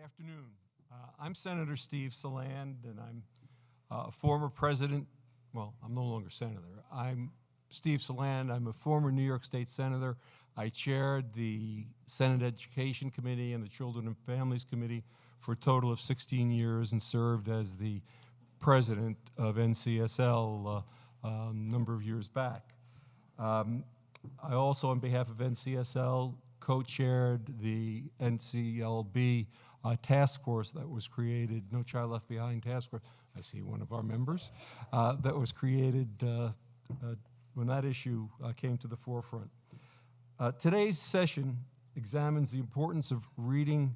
Afternoon. I'm Senator Steve Saland, and I'm a former president. Well, I'm no longer senator. I'm Steve Saland. I'm a former New York State senator. I chaired the Senate Education Committee and the Children and Families Committee for a total of 16 years and served as the president of NCSL a number of years back. I also, on behalf of NCSL, co-chaired the NCLB task force that was created, No Child Left Behind task force. I see one of our members that was created when that issue came to the forefront. Today's session examines the importance of reading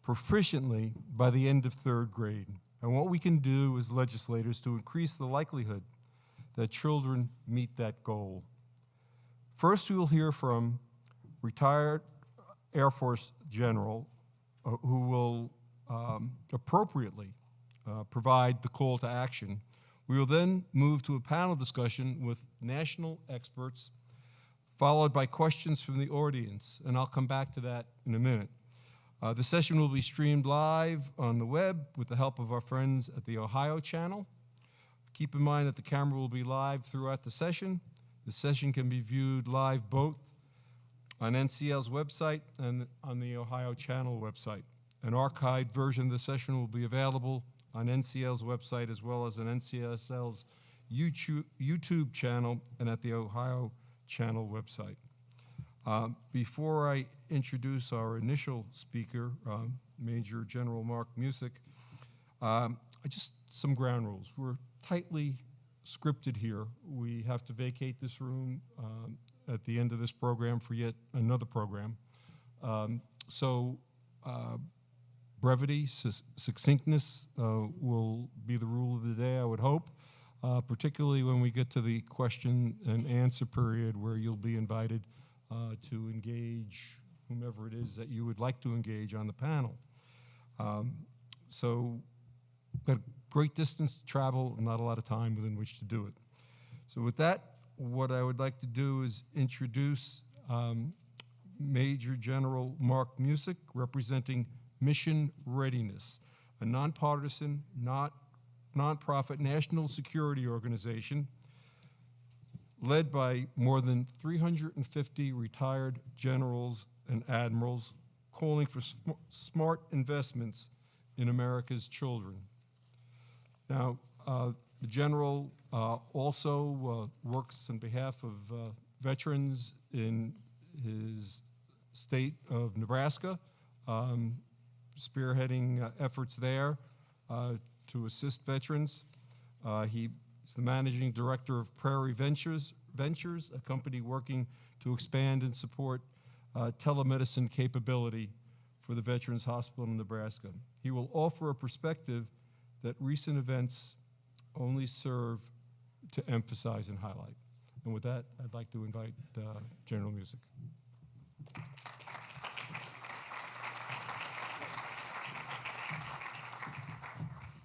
proficiently by the end of third grade and what we can do as legislators to increase the likelihood that children meet that goal. First, we will hear from retired Air Force General who will appropriately provide the call to action. We will then move to a panel discussion with national experts, followed by questions from the audience, and I'll come back to that in a minute. The session will be streamed live on the web with the help of our friends at the Ohio channel. Keep in mind that the camera will be live throughout the session. The session can be viewed live both on NCL's website and on the Ohio channel website. An archived version of the session will be available on NCL's website as well as on NCSL's YouTube channel and at the Ohio channel website. Before I introduce our initial speaker, Major General Mark Music, just some ground rules. We're tightly scripted here. We have to vacate this room at the end of this program for yet another program. Brevity, succinctness will be the rule of the day, I would hope, particularly when we get to the question and answer period where you'll be invited to engage whomever it is that you would like to engage on the panel. Got a great distance to travel and not a lot of time within which to do it. So with that, what I would like to do is introduce Major General Mark Music, representing Mission Readiness, a nonpartisan, nonprofit national security organization led by more than 350 retired generals and admirals calling for smart investments in America's children. Now, the General also works on behalf of veterans in his state of Nebraska, spearheading efforts there to assist veterans. He's the managing director of Prairie Ventures, a company working to expand and support telemedicine capability for the Veterans Hospital in Nebraska. He will offer a perspective that recent events only serve to emphasize and highlight. And with that, I'd like to invite General Music.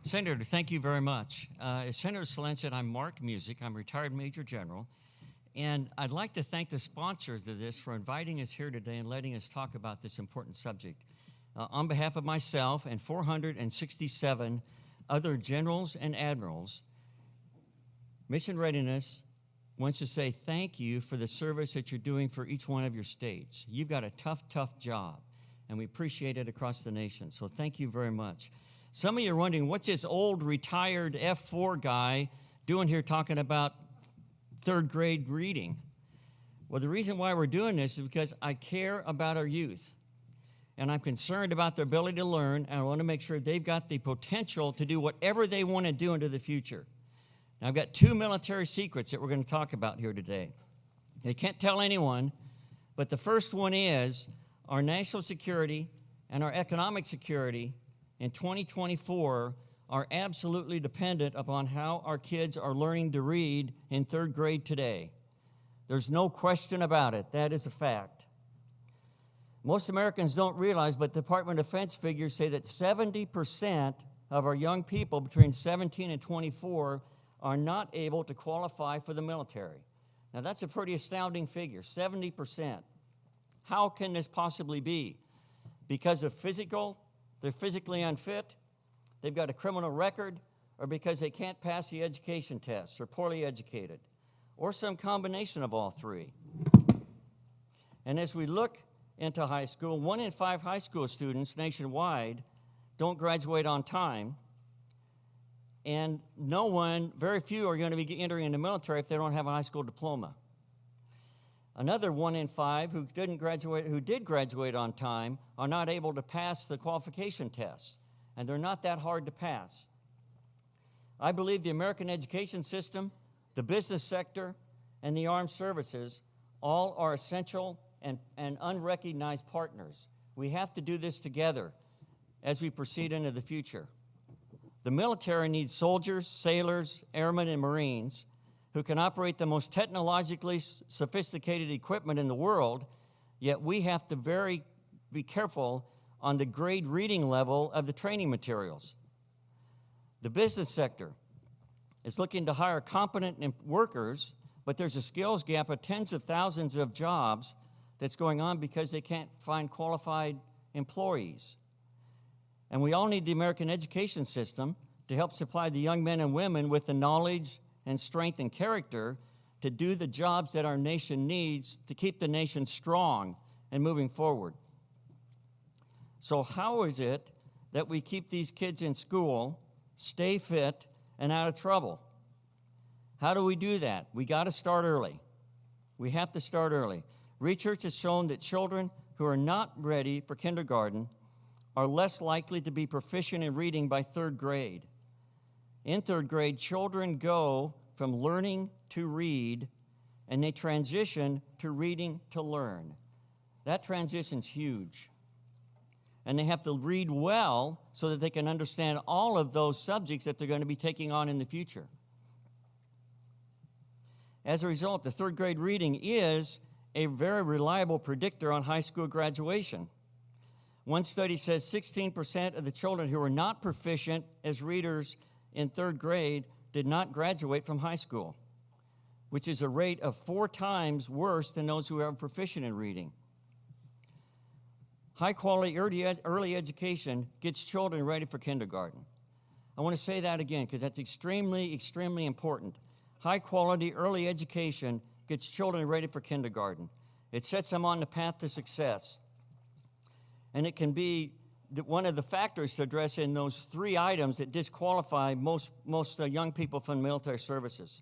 Senator, thank you very much. As Senator Saland said, I'm Mark Music. I'm retired Major General. And I'd like to thank the sponsors of this for inviting us here today and letting us talk about this important subject. On behalf of myself and 467 other generals and admirals, Mission Readiness wants to say thank you for the service that you're doing for each one of your states. You've got a tough job, and we appreciate it across the nation. So thank you very much. Some of you are wondering, what's this old retired F4 guy doing here talking about third grade reading? Well, the reason why we're doing this is because I care about our youth. And I'm concerned about their ability to learn, and I want to make sure they've got the potential to do whatever they want to do into the future. Now, I've got two military secrets that we're going to talk about here today. I can't tell anyone, but the first one is our national security and our economic security in 2024 are absolutely dependent upon how our kids are learning to read in third grade today. There's no question about it. That is a fact. Most Americans don't realize, but the Department of Defense figures say that 70% of our young people between 17 and 24 are not able to qualify for the military. Now, that's a pretty astounding figure, 70%. How can this possibly be? Because of physical they're physically unfit, they've got a criminal record, or because they can't pass the education tests, or poorly educated, or some combination of all three. And as we look into high school, 1 in 5 high school students nationwide don't graduate on time, and very few are going to be entering in the military if they don't have a high school diploma. Another 1 in 5 who did graduate on time are not able to pass the qualification tests, and they're not that hard to pass. I believe the American education system, the business sector, and the armed services all are essential and unrecognized partners. We have to do this together as we proceed into the future. The military needs soldiers, sailors, airmen, and Marines who can operate the most technologically sophisticated equipment in the world, yet we have to be careful on the grade reading level of the training materials. The business sector is looking to hire competent workers, but there's a skills gap of tens of thousands of jobs that's going on because they can't find qualified employees. And we all need the American education system to help supply the young men and women with the knowledge and strength and character to do the jobs that our nation needs to keep the nation strong and moving forward. So how is it that we keep these kids in school, stay fit, and out of trouble? How do we do that? We got to start early. We have to start early. Research has shown that children who are not ready for kindergarten are less likely to be proficient in reading by 3rd grade. In 3rd grade, children go from learning to read, and they transition to reading to learn. That transition's huge. And they have to read well so that they can understand all of those subjects that they're going to be taking on in the future. As a result, the 3rd grade reading is a very reliable predictor on high school graduation. One study says 16% of the children who are not proficient as readers in 3rd grade did not graduate from high school, which is a rate of 4 times worse than those who are proficient in reading. High-quality early education gets children ready for kindergarten. I want to say that again because that's extremely, extremely important. High-quality early education gets children ready for kindergarten. It sets them on the path to success. And it can be one of the factors to address in those 3 items that disqualify most young people from military services.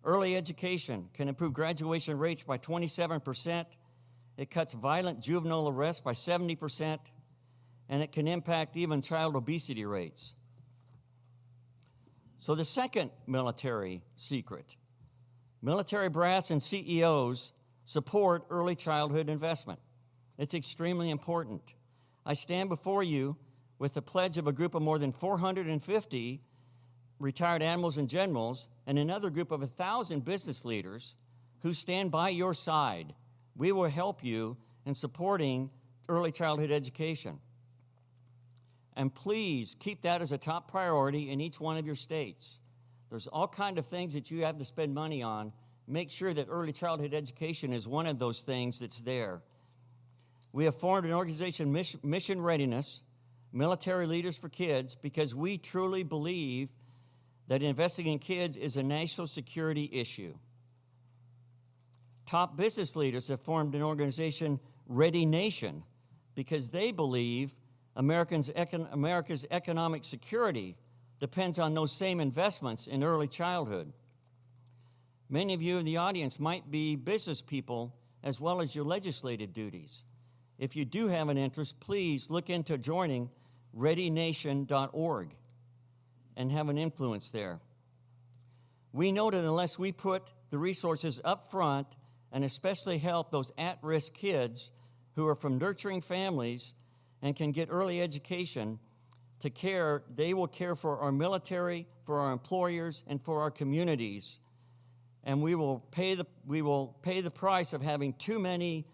Early education can improve graduation rates by 27%. It cuts violent juvenile arrests by 70%. And it can impact even child obesity rates. So the second military secret, military brass and CEOs support early childhood investment. It's extremely important. I stand before you with the pledge of a group of more than 450 retired admirals and generals and another group of 1,000 business leaders who stand by your side. We will help you in supporting early childhood education. And please keep that as a top priority in each one of your states. There's all kinds of things that you have to spend money on. Make sure that early childhood education is one of those things that's there. We have formed an organization, Mission Readiness, Military Leaders for Kids, because we truly believe that investing in kids is a national security issue. Top business leaders have formed an organization, Ready Nation, because they believe America's economic security depends on those same investments in early childhood. Many of you in the audience might be business people as well as your legislative duties. If you do have an interest, please look into joining readynation.org and have an influence there. We know that unless we put the resources up front and especially help those at-risk kids who are from nurturing families and can get early education to care, they will care for our military, for our employers, and for our communities. And we will pay the price of having too many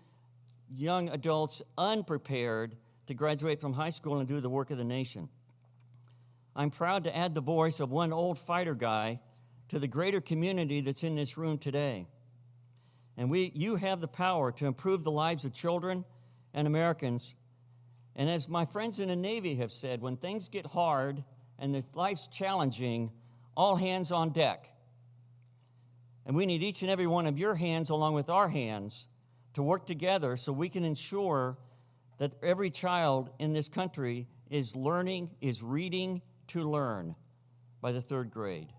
young adults unprepared to graduate from high school and do the work of the nation. I'm proud to add the voice of one old fighter guy to the greater community that's in this room today. And you have the power to improve the lives of children and Americans And as my friends in the Navy have said, when things get hard and life's challenging, all hands on deck. And we need each and every one of your hands along with our hands to work together so we can ensure that every child in this country is reading to learn by the 3rd grade.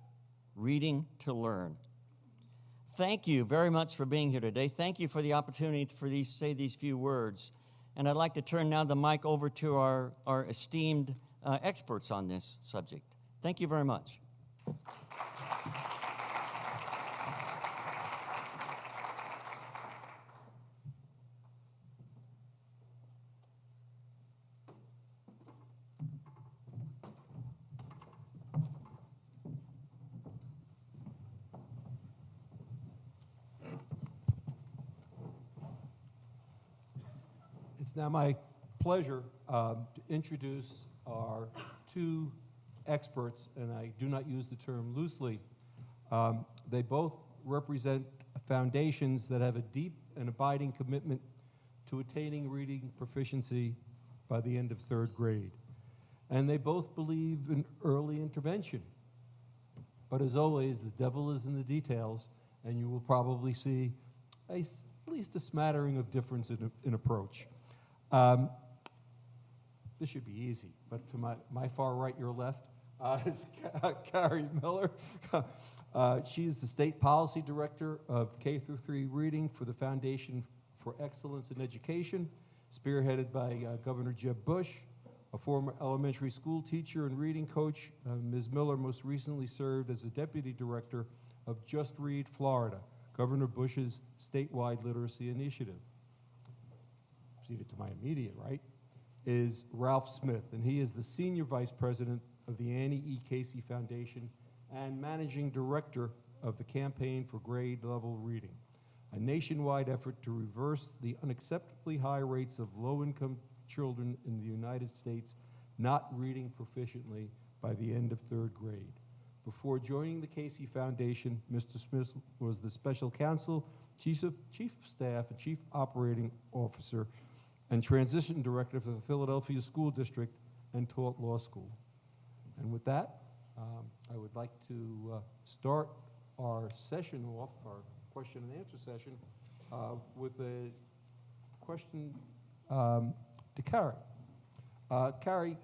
Reading to learn. Thank you very much for being here today. Thank you for the opportunity for say these few words. And I'd like to turn now the mic over to our esteemed experts on this subject. Thank you very much. It's now my pleasure to introduce our 2 experts, and I do not use the term loosely. They both represent foundations that have a deep and abiding commitment to attaining reading proficiency by the end of 3rd grade. And they both believe in early intervention. But as always, the devil is in the details, and you will probably see at least a smattering of difference in approach. This should be easy, but to my far right, your left, is Carrie Miller. She's the State Policy Director of K-3 Reading for the Foundation for Excellence in Education, spearheaded by Governor Jeb Bush, a former elementary school teacher and reading coach. Ms. Miller most recently served as the Deputy Director of Just Read Florida, Governor Bush's statewide literacy initiative. Seated to my immediate right is Ralph Smith, and he is the Senior Vice President of the Annie E. Casey Foundation and Managing Director of the Campaign for Grade Level Reading, a nationwide effort to reverse the unacceptably high rates of low-income children in the United States not reading proficiently by the end of 3rd grade. Before joining the Casey Foundation, Mr. Smith was the Special Counsel, Chief of Staff, and Chief Operating Officer and Transition Director for the Philadelphia School District and taught law school. And with that, I would like to start our session off, our question and answer session, with a question to Carrie. Carrie,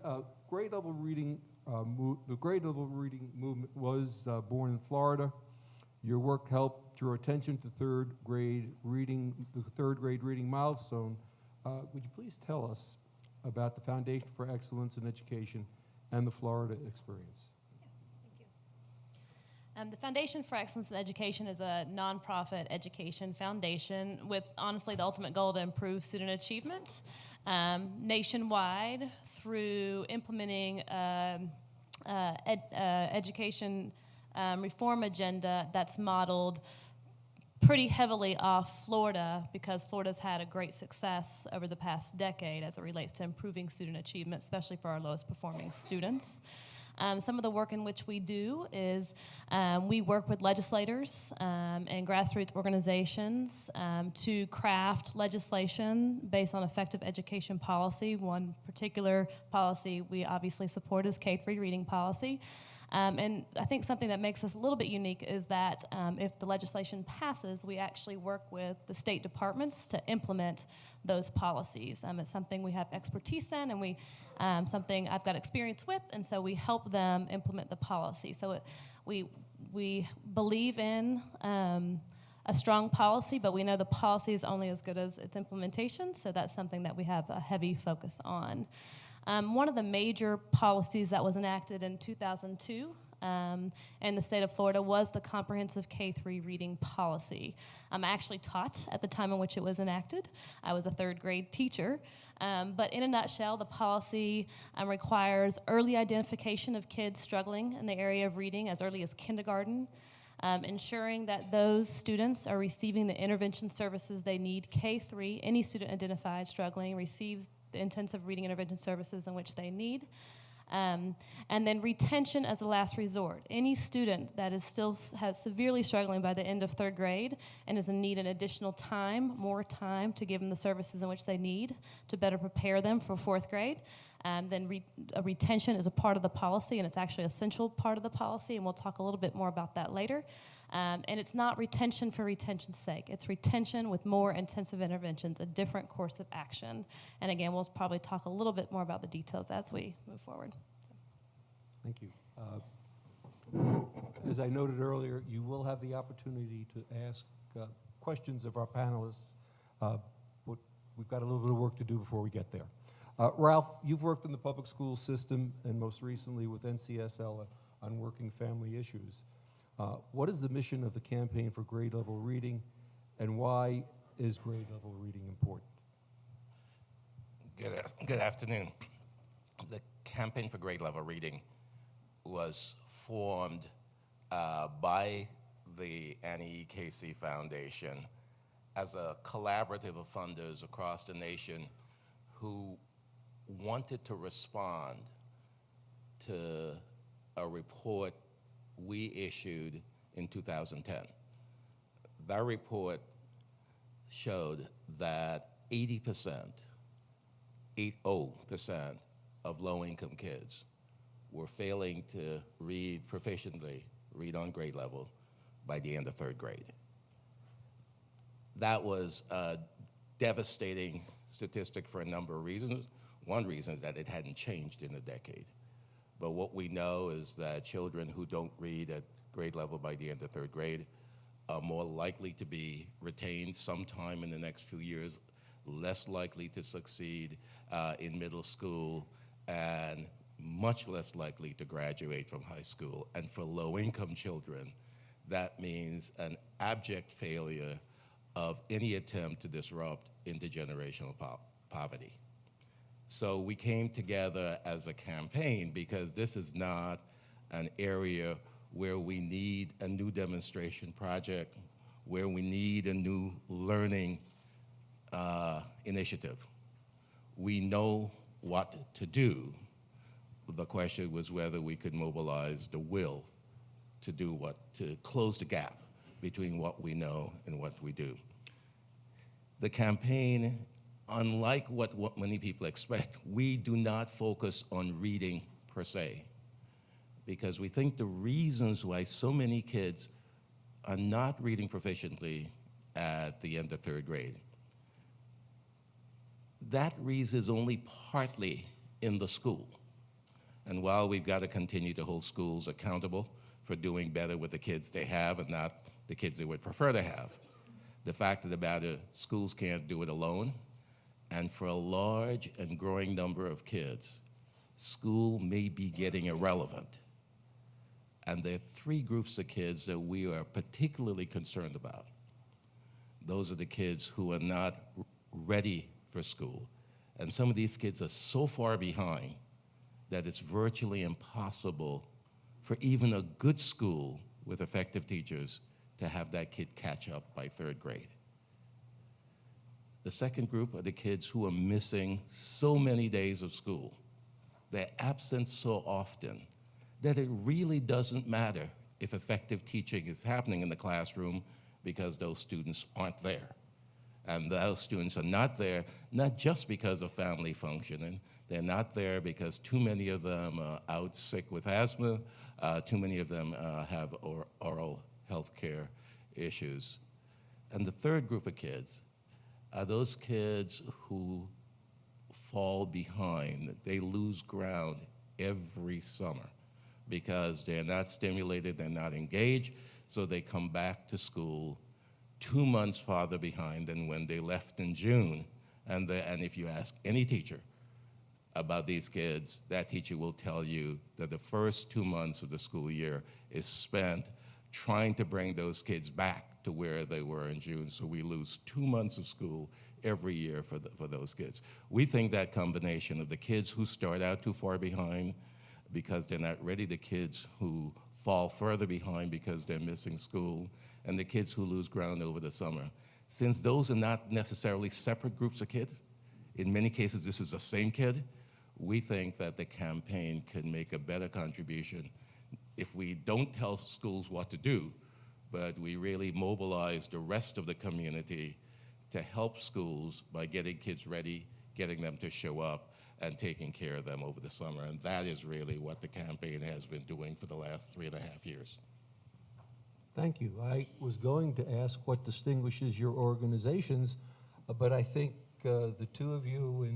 grade level reading, the grade level reading movement was born in Florida. Your work helped draw attention to the 3rd grade reading milestone. Would you please tell us about the Foundation for Excellence in Education and the Florida experience? Thank you. The Foundation for Excellence in Education is a nonprofit education foundation with, honestly, the ultimate goal to improve student achievement nationwide through implementing education reform agenda that's modeled pretty heavily off Florida, because Florida's had a great success over the past decade as it relates to improving student achievement, especially for our lowest performing students. Some of the work in which we do is we work with legislators and grassroots organizations to craft legislation based on effective education policy. One particular policy we obviously support is K-3 reading policy. And I think something that makes us a little bit unique is that if the legislation passes, we actually work with the state departments to implement those policies. It's something we have expertise in, and something I've got experience with, and so we help them implement the policy. So we believe in a strong policy, but we know the policy is only as good as its implementation, so that's something that we have a heavy focus on. One of the major policies that was enacted in 2002 in the state of Florida was the comprehensive K-3 reading policy. I actually taught at the time in which it was enacted. I was a 3rd grade teacher. But in a nutshell, the policy requires early identification of kids struggling in the area of reading as early as kindergarten, ensuring that those students are receiving the intervention services they need. K-3, any student identified struggling receives the intensive reading intervention services in which they need. And then retention as a last resort. Any student that is still severely struggling by the end of third grade and is in need of additional time, more time to give them the services in which they need to better prepare them for fourth grade, then retention is a part of the policy, and it's actually an essential part of the policy, and we'll talk a little bit more about that later. And it's not retention for retention's sake. It's retention with more intensive interventions, a different course of action. And again, we'll probably talk a little bit more about the details as we move forward. Thank you. As I noted earlier, you will have the opportunity to ask questions of our panelists, but we've got a little bit of work to do before we get there. Ralph, you've worked in the public school system and most recently with NCSL on working family issues. What is the mission of the Campaign for Grade Level Reading, and why is grade level reading important? Good afternoon. The Campaign for Grade Level Reading was formed by the Annie E. Casey Foundation as a collaborative of funders across the nation who wanted to respond to a report we issued in 2010. That report showed that 80% of low-income kids were failing to read proficiently, read on grade level, by the end of third grade. That was a devastating statistic for a number of reasons. One reason is that it hadn't changed in a decade. But what we know is that children who don't read at grade level by the end of third grade are more likely to be retained sometime in the next few years, less likely to succeed in middle school, and much less likely to graduate from high school. And for low-income children, that means an abject failure of any attempt to disrupt intergenerational poverty. So we came together as a campaign because this is not an area where we need a new demonstration project, where we need a new learning initiative. We know what to do. The question was whether we could mobilize the will to do to close the gap between what we know and what we do. The campaign, unlike what many people expect, we do not focus on reading per se, because we think the reasons why so many kids are not reading proficiently at the end of third grade, that reason is only partly in the school. And while we've got to continue to hold schools accountable for doing better with the kids they have and not the kids they would prefer to have, the fact of the matter, schools can't do it alone. And for a large and growing number of kids, school may be getting irrelevant. And there are three groups of kids that we are particularly concerned about. Those are the kids who are not ready for school. And some of these kids are so far behind that it's virtually impossible for even a good school with effective teachers to have that kid catch up by third grade. The second group are the kids who are missing so many days of school. They're absent so often that it really doesn't matter if effective teaching is happening in the classroom because those students aren't there. And those students are not there, not just because of family functioning. They're not there because too many of them are out sick with asthma. Too many of them have oral health care issues. And the third group of kids are those kids who fall behind. They lose ground every summer because they're not stimulated, they're not engaged, so they come back to school 2 months farther behind than when they left in June. And if you ask any teacher about these kids, that teacher will tell you that the first 2 months of the school year is spent trying to bring those kids back to where they were in June. So we lose 2 months of school every year for those kids. We think that combination of the kids who start out too far behind because they're not ready, the kids who fall further behind because they're missing school, and the kids who lose ground over the summer. Since those are not necessarily separate groups of kids, in many cases this is the same kid, we think that the campaign can make a better contribution if we don't tell schools what to do, but we really mobilize the rest of the community to help schools by getting kids ready, getting them to show up, and taking care of them over the summer. And that is really what the campaign has been doing for the last 3.5 years. Thank you. I was going to ask what distinguishes your organizations, but I think the two of you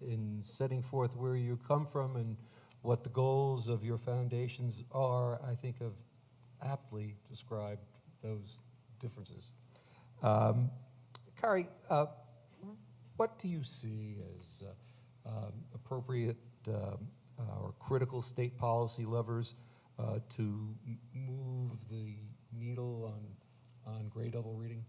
in setting forth where you come from and what the goals of your foundations are, I think have aptly described those differences. Kari, what do you see as appropriate or critical state policy levers to move the needle on grade level reading?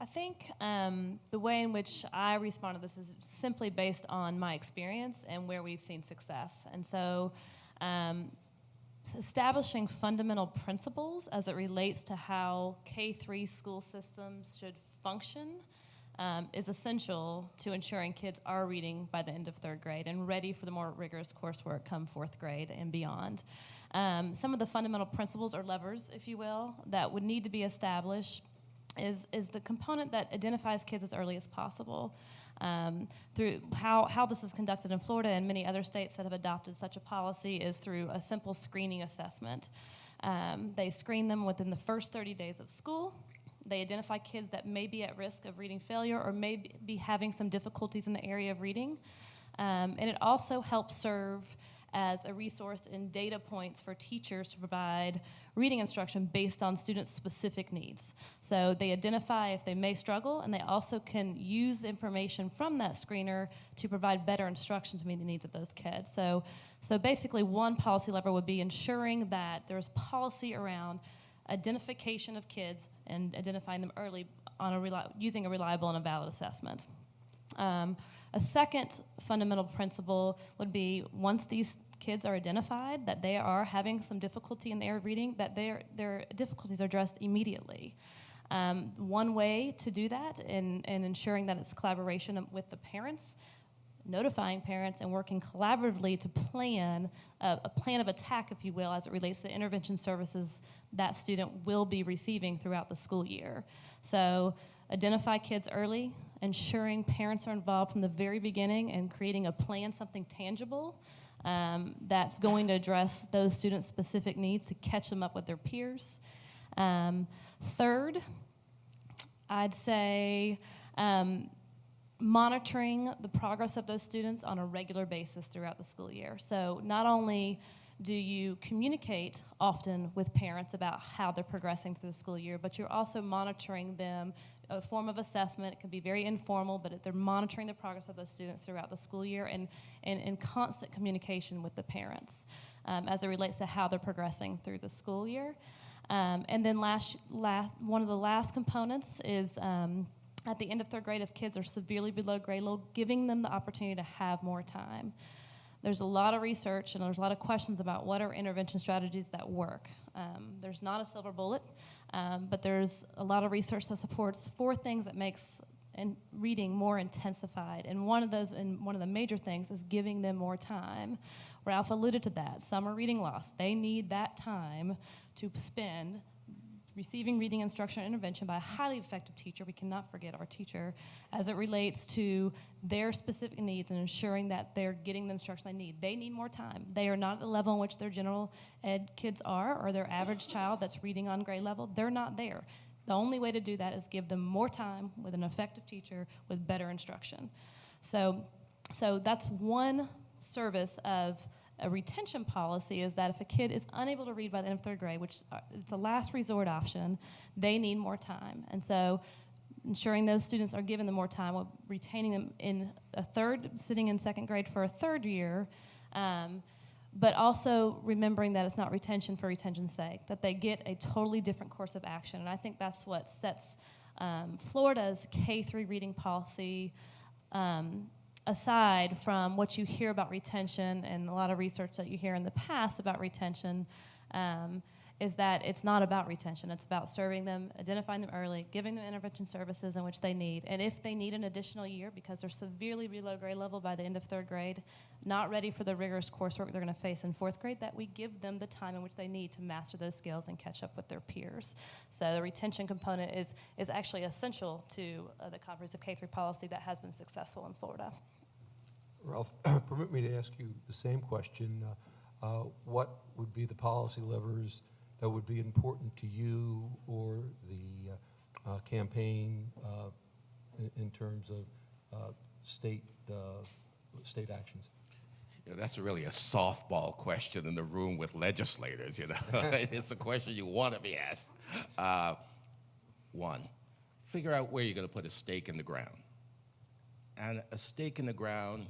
I think the way in which I respond to this is simply based on my experience and where we've seen success. And so establishing fundamental principles as it relates to how K-3 school systems should function is essential to ensuring kids are reading by the end of 3rd grade and ready for the more rigorous coursework come 4th grade and beyond. Some of the fundamental principles or levers, if you will, that would need to be established is the component that identifies kids as early as possible. Through how this is conducted in Florida and many other states that have adopted such a policy is through a simple screening assessment. They screen them within the first 30 days of school. They identify kids that may be at risk of reading failure or may be having some difficulties in the area of reading. And it also helps serve as a resource and data points for teachers to provide reading instruction based on students' specific needs. So they identify if they may struggle, and they also can use the information from that screener to provide better instruction to meet the needs of those kids. So basically one policy lever would be ensuring that there's policy around identification of kids and identifying them early on using a reliable and a valid assessment. A second fundamental principle would be once these kids are identified that they are having some difficulty in the area of reading, that their difficulties are addressed immediately. One way to do that and ensuring that it's collaboration with the parents, notifying parents and working collaboratively to plan a plan of attack, if you will, as it relates to the intervention services that student will be receiving throughout the school year. So identify kids early, ensuring parents are involved from the very beginning and creating a plan, something tangible that's going to address those students' specific needs to catch them up with their peers. Third, I'd say monitoring the progress of those students on a regular basis throughout the school year. So not only do you communicate often with parents about how they're progressing through the school year, but you're also monitoring them, a form of assessment. It can be very informal, but they're monitoring the progress of those students throughout the school year and in constant communication with the parents as it relates to how they're progressing through the school year. And then one of the last components is at the end of 3rd grade, if kids are severely below grade level, giving them the opportunity to have more time. There's a lot of research and there's a lot of questions about what are intervention strategies that work. There's not a silver bullet, but there's a lot of research that supports 4 things that makes reading more intensified. And one of the major things is giving them more time. Ralph alluded to that. Summer reading loss. They need that time to spend receiving reading instruction and intervention by a highly effective teacher. We cannot forget our teacher as it relates to their specific needs and ensuring that they're getting the instruction they need. They need more time. They are not at the level in which their general ed kids are or their average child that's reading on grade level. They're not there. The only way to do that is give them more time with an effective teacher with better instruction. So that's one service of a retention policy, is that if a kid is unable to read by the end of 3rd grade, which it's a last resort option, they need more time. And so ensuring those students are given them more time, while retaining them in sitting in 2nd grade for a 3rd year, but also remembering that it's not retention for retention's sake, that they get a totally different course of action. And I think that's what sets Florida's K-3 reading policy aside from what you hear about retention and a lot of research that you hear in the past about retention, is that it's not about retention. It's about serving them, identifying them early, giving them intervention services in which they need. And if they need an additional year because they're severely below grade level by the end of third grade, not ready for the rigorous coursework they're going to face in fourth grade, that we give them the time in which they need to master those skills and catch up with their peers. So the retention component is actually essential to the comprehensive K-3 policy that has been successful in Florida. Ralph, permit me to ask you the same question. What would be the policy levers that would be important to you or the campaign in terms of state actions? Yeah, that's really a softball question in the room with legislators, you know. It's a question you want to be asked. One, figure out where you're going to put a stake in the ground. And a stake in the ground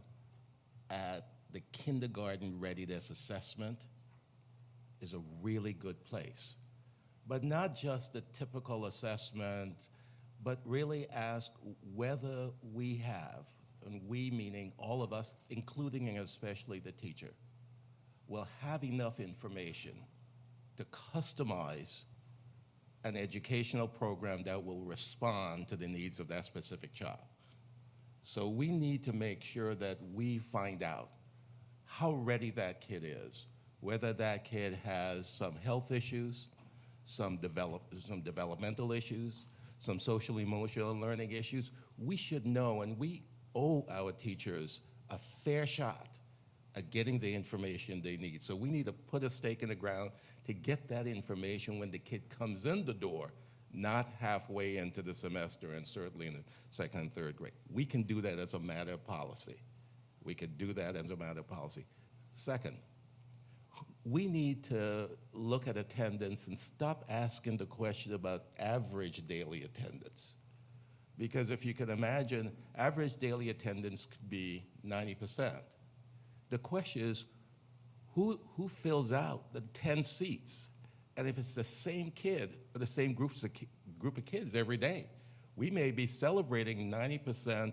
at the kindergarten readiness assessment is a really good place. But not just a typical assessment, but really ask whether we have, and we meaning all of us, including and especially the teacher, will have enough information to customize an educational program that will respond to the needs of that specific child. So we need to make sure that we find out how ready that kid is, whether that kid has some health issues, some developmental issues, some social emotional learning issues. We should know, and we owe our teachers a fair shot at getting the information they need. So we need to put a stake in the ground to get that information when the kid comes in the door, not halfway into the semester and certainly in the second and third grade. We can do that as a matter of policy. We could do that as a matter of policy. Second, we need to look at attendance and stop asking the question about average daily attendance. Because if you can imagine, average daily attendance could be 90%. The question is, who fills out the 10 seats? And if it's the same kid or the same group of kids every day, we may be celebrating 90%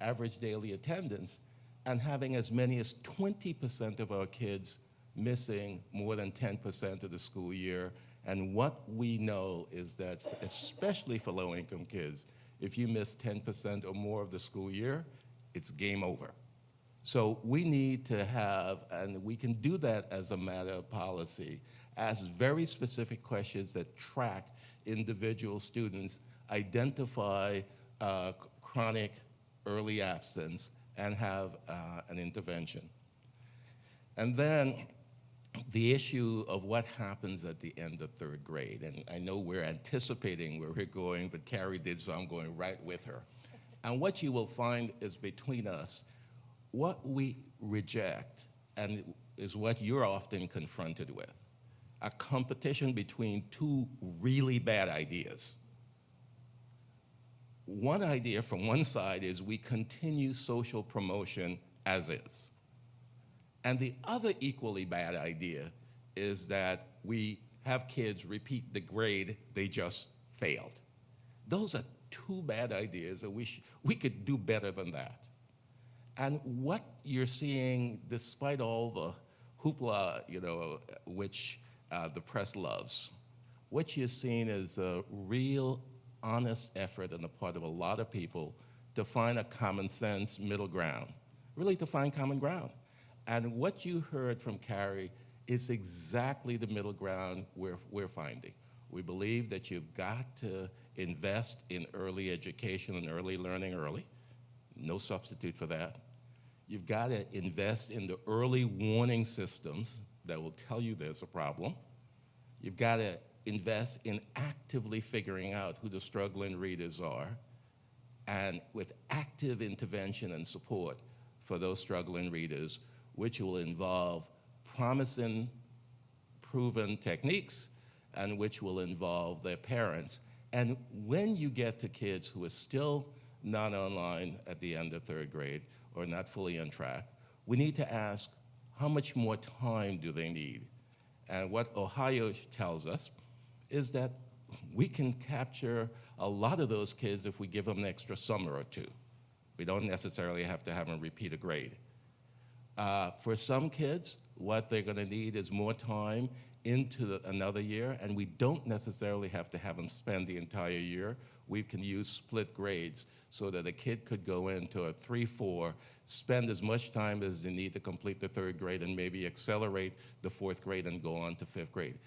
average daily attendance and having as many as 20% of our kids missing more than 10% of the school year. And what we know is that, especially for low-income kids, if you miss 10% or more of the school year, it's game over. So we need to have, and we can do that as a matter of policy, ask very specific questions that track individual students, identify chronic early absence, and have an intervention. And then the issue of what happens at the end of third grade. And I know we're anticipating where we're going, but Carrie did, so I'm going right with her. And what you will find is between us, what we reject and is what you're often confronted with, a competition between two really bad ideas. One idea from one side is we continue social promotion as is. And the other equally bad idea is that we have kids repeat the grade they just failed. Those are two bad ideas, and we could do better than that. And what you're seeing, despite all the hoopla, which the press loves, what you're seeing is a real honest effort on the part of a lot of people to find a common sense middle ground, really to find common ground. And what you heard from Carrie is exactly the middle ground we're finding. We believe that you've got to invest in early education and early learning early. No substitute for that. You've got to invest in the early warning systems that will tell you there's a problem. You've got to invest in actively figuring out who the struggling readers are, and with active intervention and support for those struggling readers, which will involve promising, proven techniques, and which will involve their parents. And when you get to kids who are still not online at the end of third grade or not fully on track, we need to ask, how much more time do they need? And what Ohio tells us is that we can capture a lot of those kids if we give them an extra summer or two. We don't necessarily have to have them repeat a grade. For some kids, what they're going to need is more time into another year, and we don't necessarily have to have them spend the entire year. We can use split grades so that a kid could go into a 3-4, spend as much time as they need to complete the 3rd grade, and maybe accelerate the 4th grade and go on to 5th grade.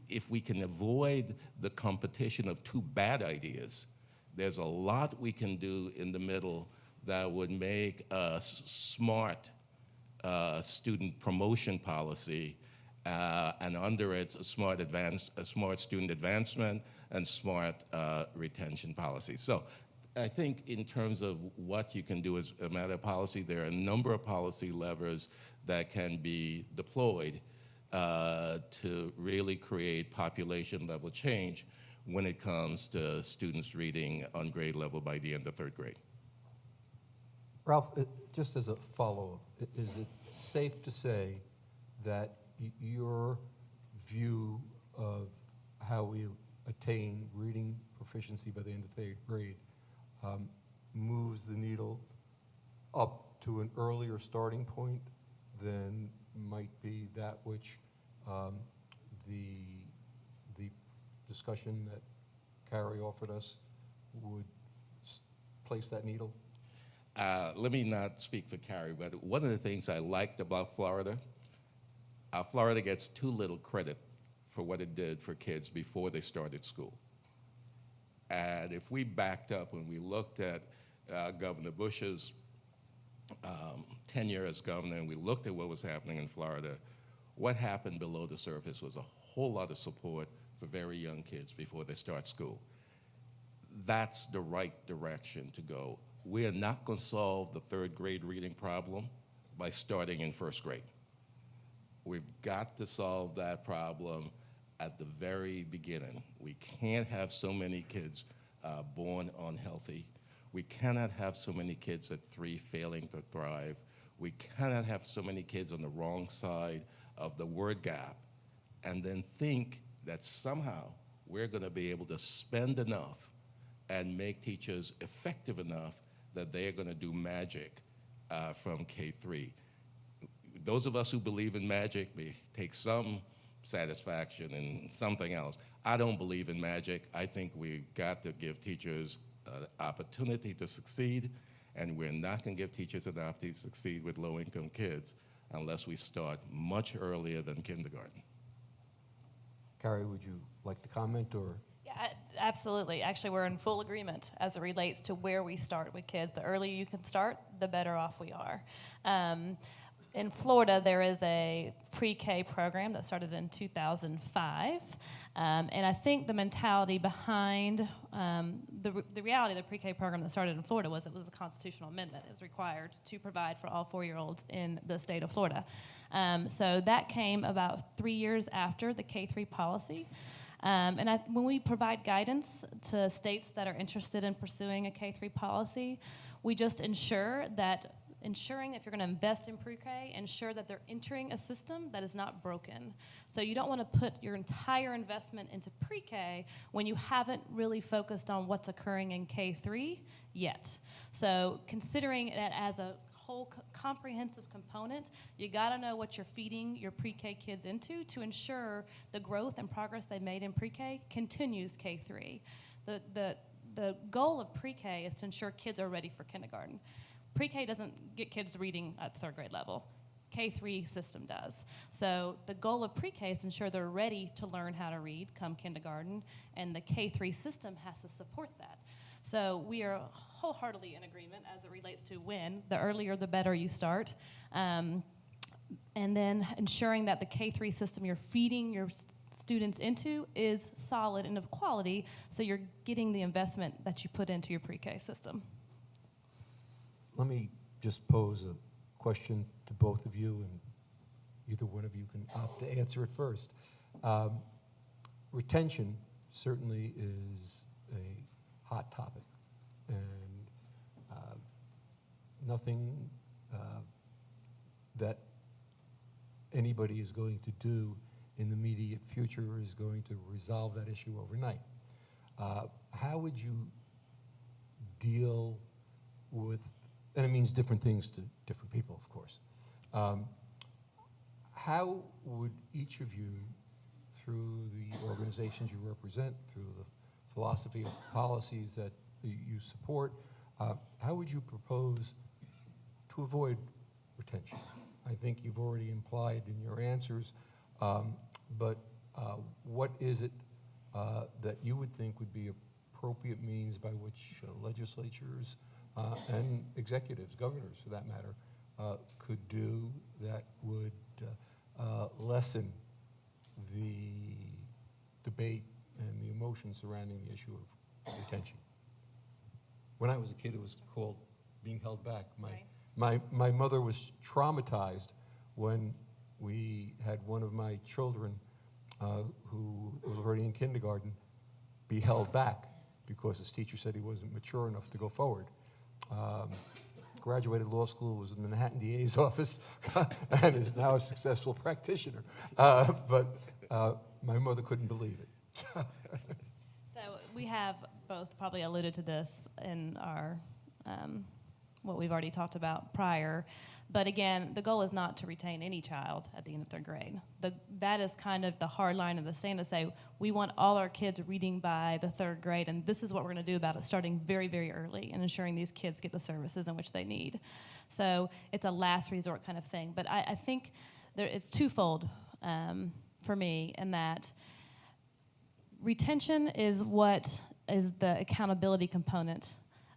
If we can avoid the competition of 2 bad ideas, there's a lot we can do in the middle that would make a smart student promotion policy, and under it, a smart student advancement and smart retention policy. So I think in terms of what you can do as a matter of policy, there are a number of policy levers that can be deployed to really create population level change when it comes to students reading on grade level by the end of 3rd grade. Ralph, just as a follow-up, is it safe to say that your view of how we attain reading proficiency by the end of 3rd grade moves the needle up to an earlier starting point than might be that which the discussion that Carrie offered us would place that needle? Let me not speak for Carrie, but one of the things I liked about Florida, Florida gets too little credit for what it did for kids before they started school. And if we backed up when we looked at Governor Bush's tenure as governor and we looked at what was happening in Florida, what happened below the surface was a whole lot of support for very young kids before they start school. That's the right direction to go. We are not going to solve the 3rd grade reading problem by starting in 1st grade. We've got to solve that problem at the very beginning. We can't have so many kids born unhealthy. We cannot have so many kids at 3 failing to thrive. We cannot have so many kids on the wrong side of the word gap and then think that somehow we're going to be able to spend enough and make teachers effective enough that they're going to do magic from K-3. Those of us who believe in magic may take some satisfaction in something else. I don't believe in magic. I think we've got to give teachers an opportunity to succeed, and we're not going to give teachers an opportunity to succeed with low-income kids unless we start much earlier than kindergarten. Carrie, would you like to comment, or? Yeah, absolutely. Actually, we're in full agreement as it relates to where we start with kids. The earlier you can start, the better off we are. In Florida, there is a pre-K program that started in 2005. And I think the mentality behind the reality of the pre-K program that started in Florida was it was a constitutional amendment. It was required to provide for all 4-year-olds in the state of Florida. So that came about 3 years after the K-3 policy. When we provide guidance to states that are interested in pursuing a K-3 policy, we just ensuring if you're going to invest in pre-K, ensure that they're entering a system that is not broken. So you don't want to put your entire investment into pre-K when you haven't really focused on what's occurring in K-3 yet. So considering it as a whole comprehensive component, you got to know what you're feeding your pre-K kids into to ensure the growth and progress they've made in pre-K continues K-3. The goal of pre-K is to ensure kids are ready for kindergarten. Pre-K doesn't get kids reading at 3rd grade level. K-3 system does. So the goal of pre-K is to ensure they're ready to learn how to read come kindergarten, and the K-3 system has to support that. So we are wholeheartedly in agreement as it relates to when. The earlier, the better you start. And then ensuring that the K-3 system you're feeding your students into is solid and of quality, so you're getting the investment that you put into your pre-K system. Let me just pose a question to both of you, and either one of you can opt to answer it first. Retention certainly is a hot topic, and nothing that anybody is going to do in the immediate future is going to resolve that issue overnight. How would you deal with, and it means different things to different people, of course, How would each of you, through the organizations you represent, through the philosophy of policies that you support, how would you propose to avoid retention? I think you've already implied in your answers, but what is it that you would think would be appropriate means by which legislatures and executives, governors for that matter, could do that would lessen the debate and the emotion surrounding the issue of retention? When I was a kid, it was called being held back. My mother was traumatized when we had one of my children who was already in kindergarten be held back because his teacher said he wasn't mature enough to go forward. Graduated law school, was in the Manhattan DA's office, and is now a successful practitioner. But my mother couldn't believe it. So we have both probably alluded to this in our what we've already talked about prior. But again, the goal is not to retain any child at the end of third grade. That is kind of the hard line in the sand to say we want all our kids reading by the third grade, and this is what we're going to do about it, starting very, very early and ensuring these kids get the services in which they need. So it's a last resort kind of thing. But I think it's twofold for me in that retention is what is the accountability component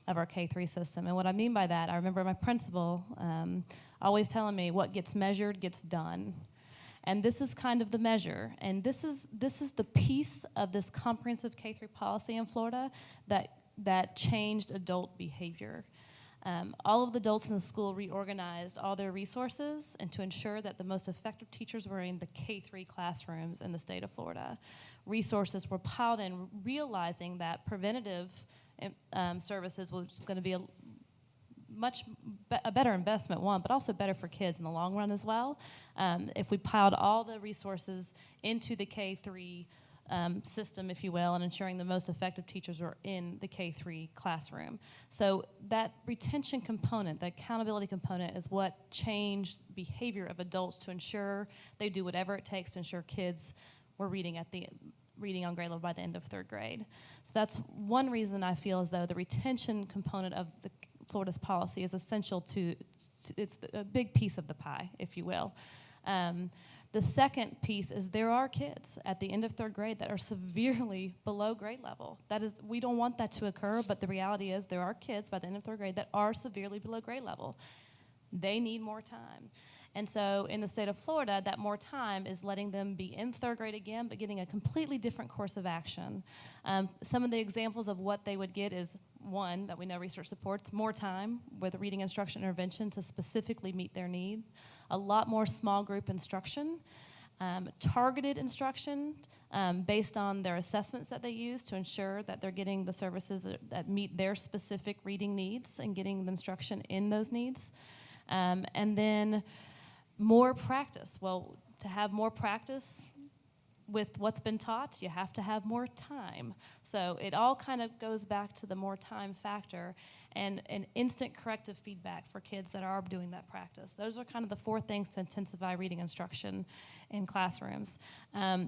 of our K-3 system. And what I mean by that, I remember my principal always telling me what gets measured gets done. And this is kind of the measure. And this is the piece of this comprehensive K-3 policy in Florida that changed adult behavior. All of the adults in the school reorganized all their resources and to ensure that the most effective teachers were in the K-3 classrooms in the state of Florida. Resources were piled in, realizing that preventative services was going to be a better investment, one, but also better for kids in the long run as well. If we piled all the resources into the K-3 system, if you will, and ensuring the most effective teachers were in the K-3 classroom. So that retention component, the accountability component, is what changed behavior of adults to ensure they do whatever it takes to ensure kids were reading on grade level by the end of third grade. So that's one reason I feel as though the retention component of the Florida's policy is essential it's a big piece of the pie, if you will. The second piece is there are kids at the end of third grade that are severely below grade level. That is, we don't want that to occur, but the reality is there are kids by the end of third grade that are severely below grade level. They need more time. And so in the state of Florida, that more time is letting them be in third grade again, but getting a completely different course of action. Some of the examples of what they would get is, one, that we know research supports, more time with reading instruction intervention to specifically meet their need, a lot more small group instruction, targeted instruction based on their assessments that they use to ensure that they're getting the services that meet their specific reading needs and getting the instruction in those needs. And then more practice. Well, to have more practice with what's been taught, you have to have more time. So it all kind of goes back to the more time factor and an instant corrective feedback for kids that are doing that practice. Those are kind of the four things to intensify reading instruction in classrooms.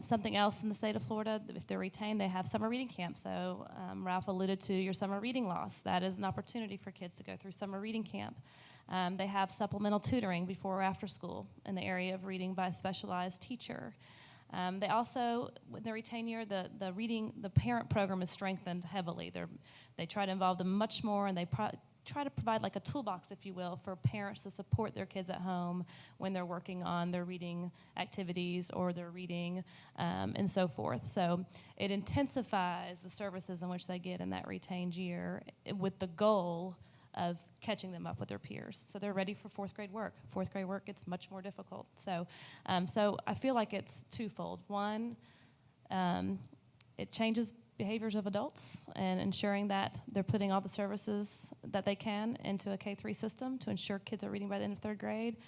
Something else in the state of Florida, if they're retained, they have summer reading camp. So Ralph alluded to your summer reading loss. That is an opportunity for kids to go through summer reading camp. They have supplemental tutoring before or after school in the area of reading by a specialized teacher. They also, with their retain year, the parent program is strengthened heavily. They try to involve them much more, and they try to provide like a toolbox, if you will, for parents to support their kids at home when they're working on their reading activities or their reading and so forth. So it intensifies the services in which they get in that retained year with the goal of catching them up with their peers. So they're ready for fourth grade work. Fourth grade work gets much more difficult. So I feel like it's twofold. One, it changes behaviors of adults and ensuring that they're putting all the services that they can into a K-3 system to ensure kids are reading by the end of third grade.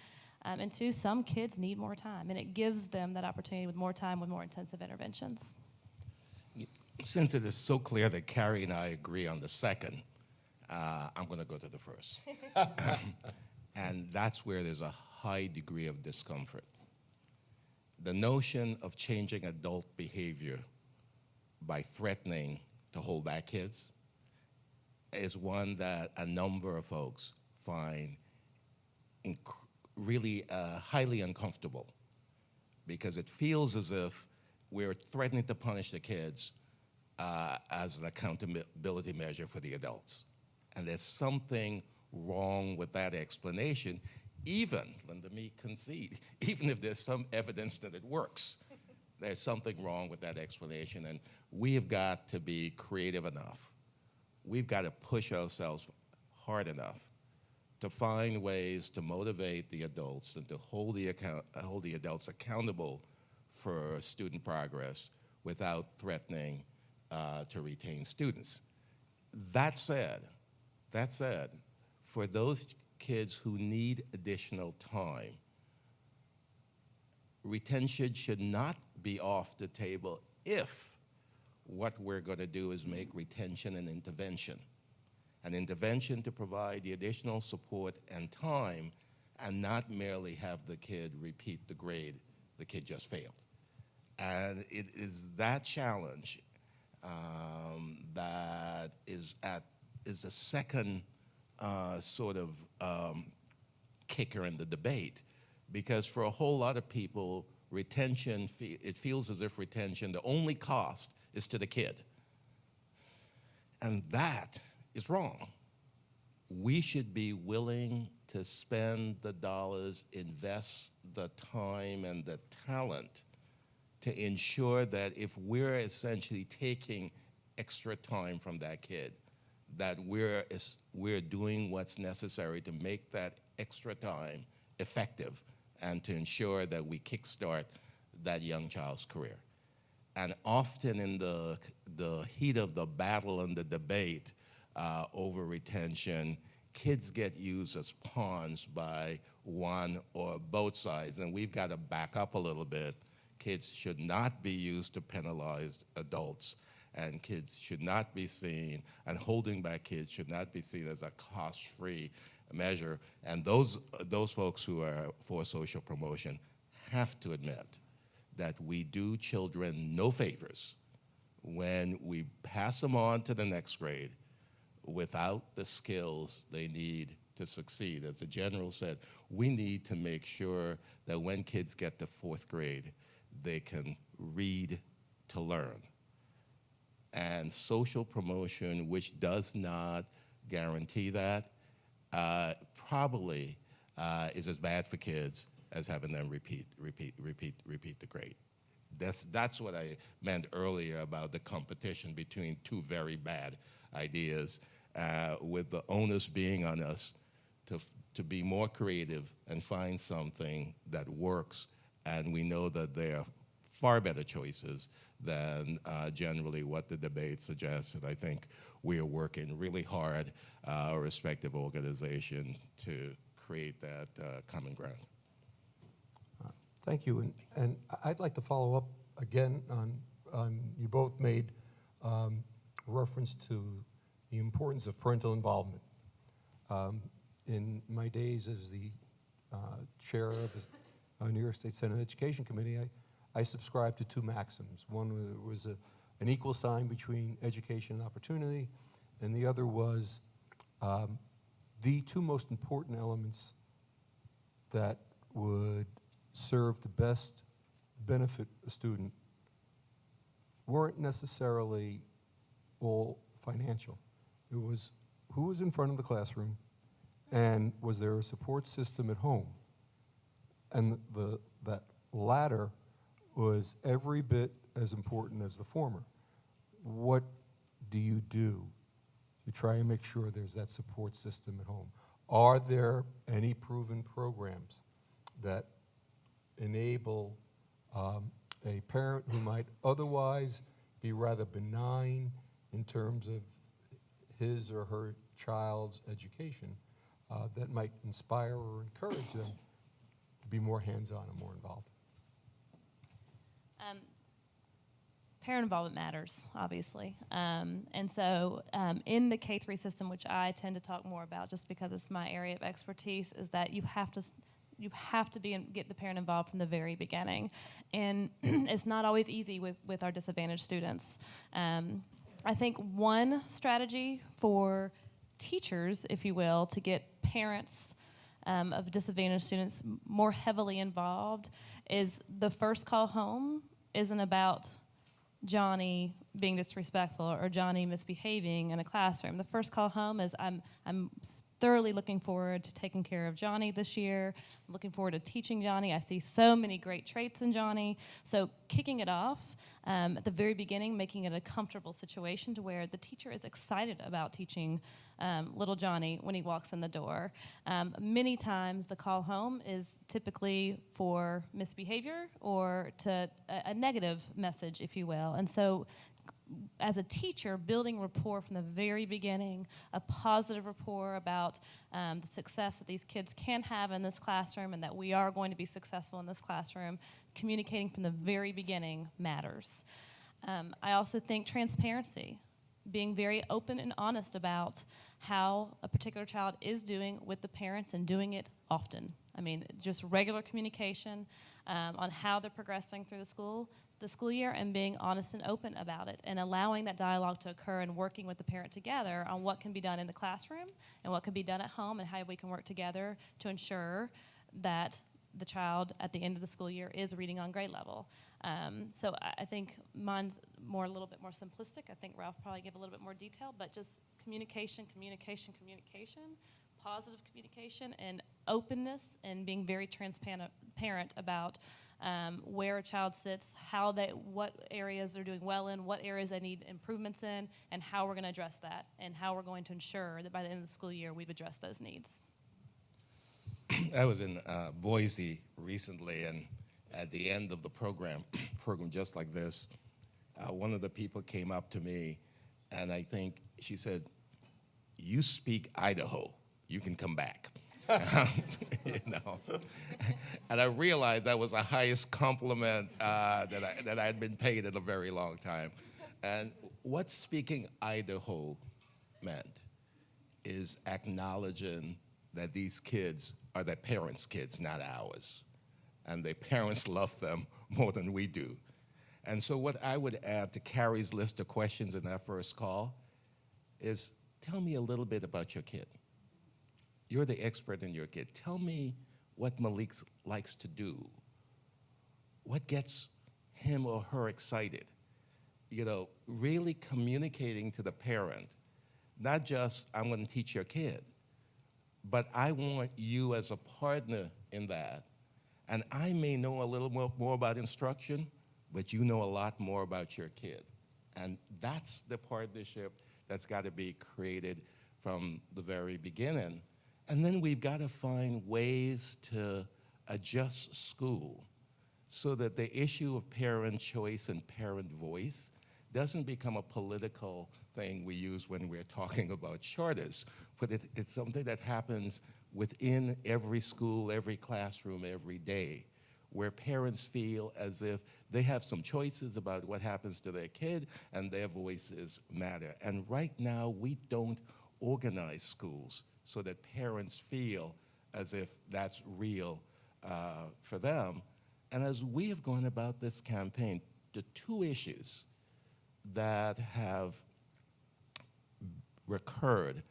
And two, some kids need more time, and it gives them that opportunity with more time, with more intensive interventions. Since it is so clear that Carrie and I agree on the second, I'm going to go to the first. And that's where there's a high degree of discomfort. The notion of changing adult behavior by threatening to hold back kids is one that a number of folks find really highly uncomfortable, because it feels as if we're threatening to punish the kids as an accountability measure for the adults. And there's something wrong with that explanation, even, let me concede, even if there's some evidence that it works. There's something wrong with that explanation, and we have got to be creative enough. We've got to push ourselves hard enough to find ways to motivate the adults and to hold the adults accountable for student progress without threatening to retain students. That said, for those kids who need additional time, retention should not be off the table if what we're going to do is make retention an intervention to provide the additional support and time, and not merely have the kid repeat the grade the kid just failed. And it is that challenge that is the second sort of kicker in the debate, because for a whole lot of people, retention, it feels as if retention, the only cost is to the kid. And that is wrong. We should be willing to spend the dollars, invest the time and the talent to ensure that if we're essentially taking extra time from that kid, that we're doing what's necessary to make that extra time effective and to ensure that we kickstart that young child's career. And often in the heat of the battle and the debate over retention, kids get used as pawns by one or both sides, and we've got to back up a little bit. Kids should not be used to penalize adults, and kids should not be seen, and holding back kids should not be seen as a cost-free measure. And those folks who are for social promotion have to admit that we do children no favors when we pass them on to the next grade without the skills they need to succeed. As the general said, we need to make sure that when kids get to 4th grade, they can read to learn. And social promotion, which does not guarantee that, probably is as bad for kids as having them repeat the grade. That's what I meant earlier about the competition between two very bad ideas, with the onus being on us to be more creative and find something that works. And we know that there are far better choices than generally what the debate suggests. And I think we are working really hard, our respective organization, to create that common ground. Thank you, and I'd like to follow up again on you both made reference to the importance of parental involvement. In my days as the chair of the New York State Senate Education Committee, I subscribed to two maxims. One was an equal sign between education and opportunity, and the other was the two most important elements that would serve to best benefit a student weren't necessarily all financial. It was who was in front of the classroom, and was there a support system at home? And that latter was every bit as important as the former. What do you do to try and make sure there's that support system at home? Are there any proven programs that enable a parent who might otherwise be rather benign in terms of his or her child's education, that might inspire or encourage them to be more hands-on and more involved? Parent involvement matters, obviously. And so in the K-3 system, which I tend to talk more about just because it's my area of expertise, is that you have to you have to get the parent involved from the very beginning. And it's not always easy with our disadvantaged students. I think one strategy for teachers, if you will, to get parents of disadvantaged students more heavily involved is the first call home isn't about Johnny being disrespectful or Johnny misbehaving in a classroom. The first call home is I'm thoroughly looking forward to taking care of Johnny this year. I'm looking forward to teaching Johnny. I see so many great traits in Johnny. So kicking it off at the very beginning, making it a comfortable situation to where the teacher is excited about teaching little Johnny when he walks in the door. Many times the call home is typically for misbehavior or to a negative message, if you will. And so as a teacher, building rapport from the very beginning, a positive rapport about the success that these kids can have in this classroom and that we are going to be successful in this classroom, communicating from the very beginning matters. I also think transparency, being very open and honest about how a particular child is doing with the parents and doing it often. I mean, just regular communication on how they're progressing through the school year and being honest and open about it and allowing that dialogue to occur and working with the parent together on what can be done in the classroom and what can be done at home and how we can work together to ensure that the child at the end of the school year is reading on grade level. So I think mine's a little bit more simplistic. I think Ralph probably gave a little bit more detail, but just communication, positive communication, and openness, and being very transparent about where a child sits, what areas they're doing well in, what areas they need improvements in, and how we're going to address that, and how we're going to ensure that by the end of the school year we've addressed those needs. I was in Boise recently, and at the end of the program just like this, one of the people came up to me, and I think she said, "You speak Idaho. You can come back." You know, and I realized that was the highest compliment that I had been paid in a very long time. And what speaking Idaho meant is acknowledging that these kids are their parents' kids, not ours. And their parents love them more than we do. And so what I would add to Carrie's list of questions in that first call is, tell me a little bit about your kid. You're the expert in your kid. Tell me what Malik likes to do. What gets him or her excited? You know, really communicating to the parent, not just, I'm going to teach your kid, but I want you as a partner in that. And I may know a little more about instruction, but you know a lot more about your kid. And that's the partnership that's got to be created from the very beginning. And then we've got to find ways to adjust school so that the issue of parent choice and parent voice doesn't become a political thing we use when we're talking about charters, but it's something that happens within every school, every classroom, every day, where parents feel as if they have some choices about what happens to their kid and their voices matter. And right now, we don't organize schools so that parents feel as if that's real for them. And as we have gone about this campaign, the two issues that have recurred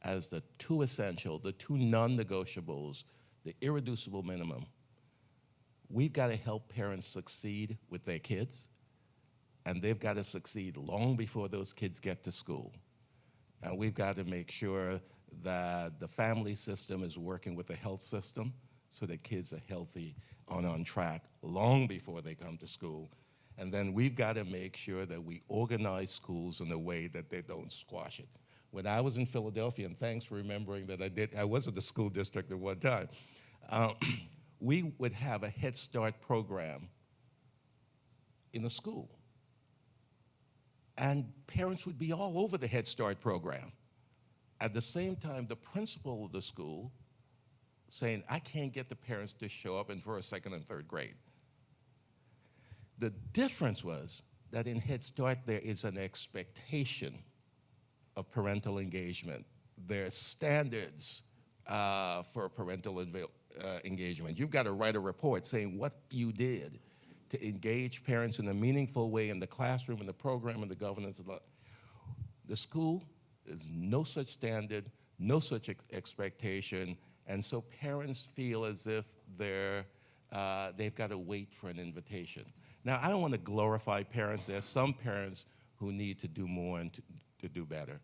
as the two essential, the two non-negotiables, the irreducible minimum. We've got to help parents succeed with their kids, and they've got to succeed long before those kids get to school. And we've got to make sure that the family system is working with the health system so that kids are healthy and on track long before they come to school. And then we've got to make sure that we organize schools in a way that they don't squash it. When I was in Philadelphia, and thanks for remembering that I was at the school district at one time, we would have a Head Start program in a school. And parents would be all over the Head Start program. At the same time, the principal of the school saying, I can't get the parents to show up in first, second, and third grade. The difference was that in Head Start, there is an expectation of parental engagement. There are standards for parental engagement. You've got to write a report saying what you did to engage parents in a meaningful way in the classroom, in the program, in the governance. The school is no such standard, no such expectation, and so parents feel as if they've got to wait for an invitation. Now, I don't want to glorify parents. There's some parents who need to do more and to do better.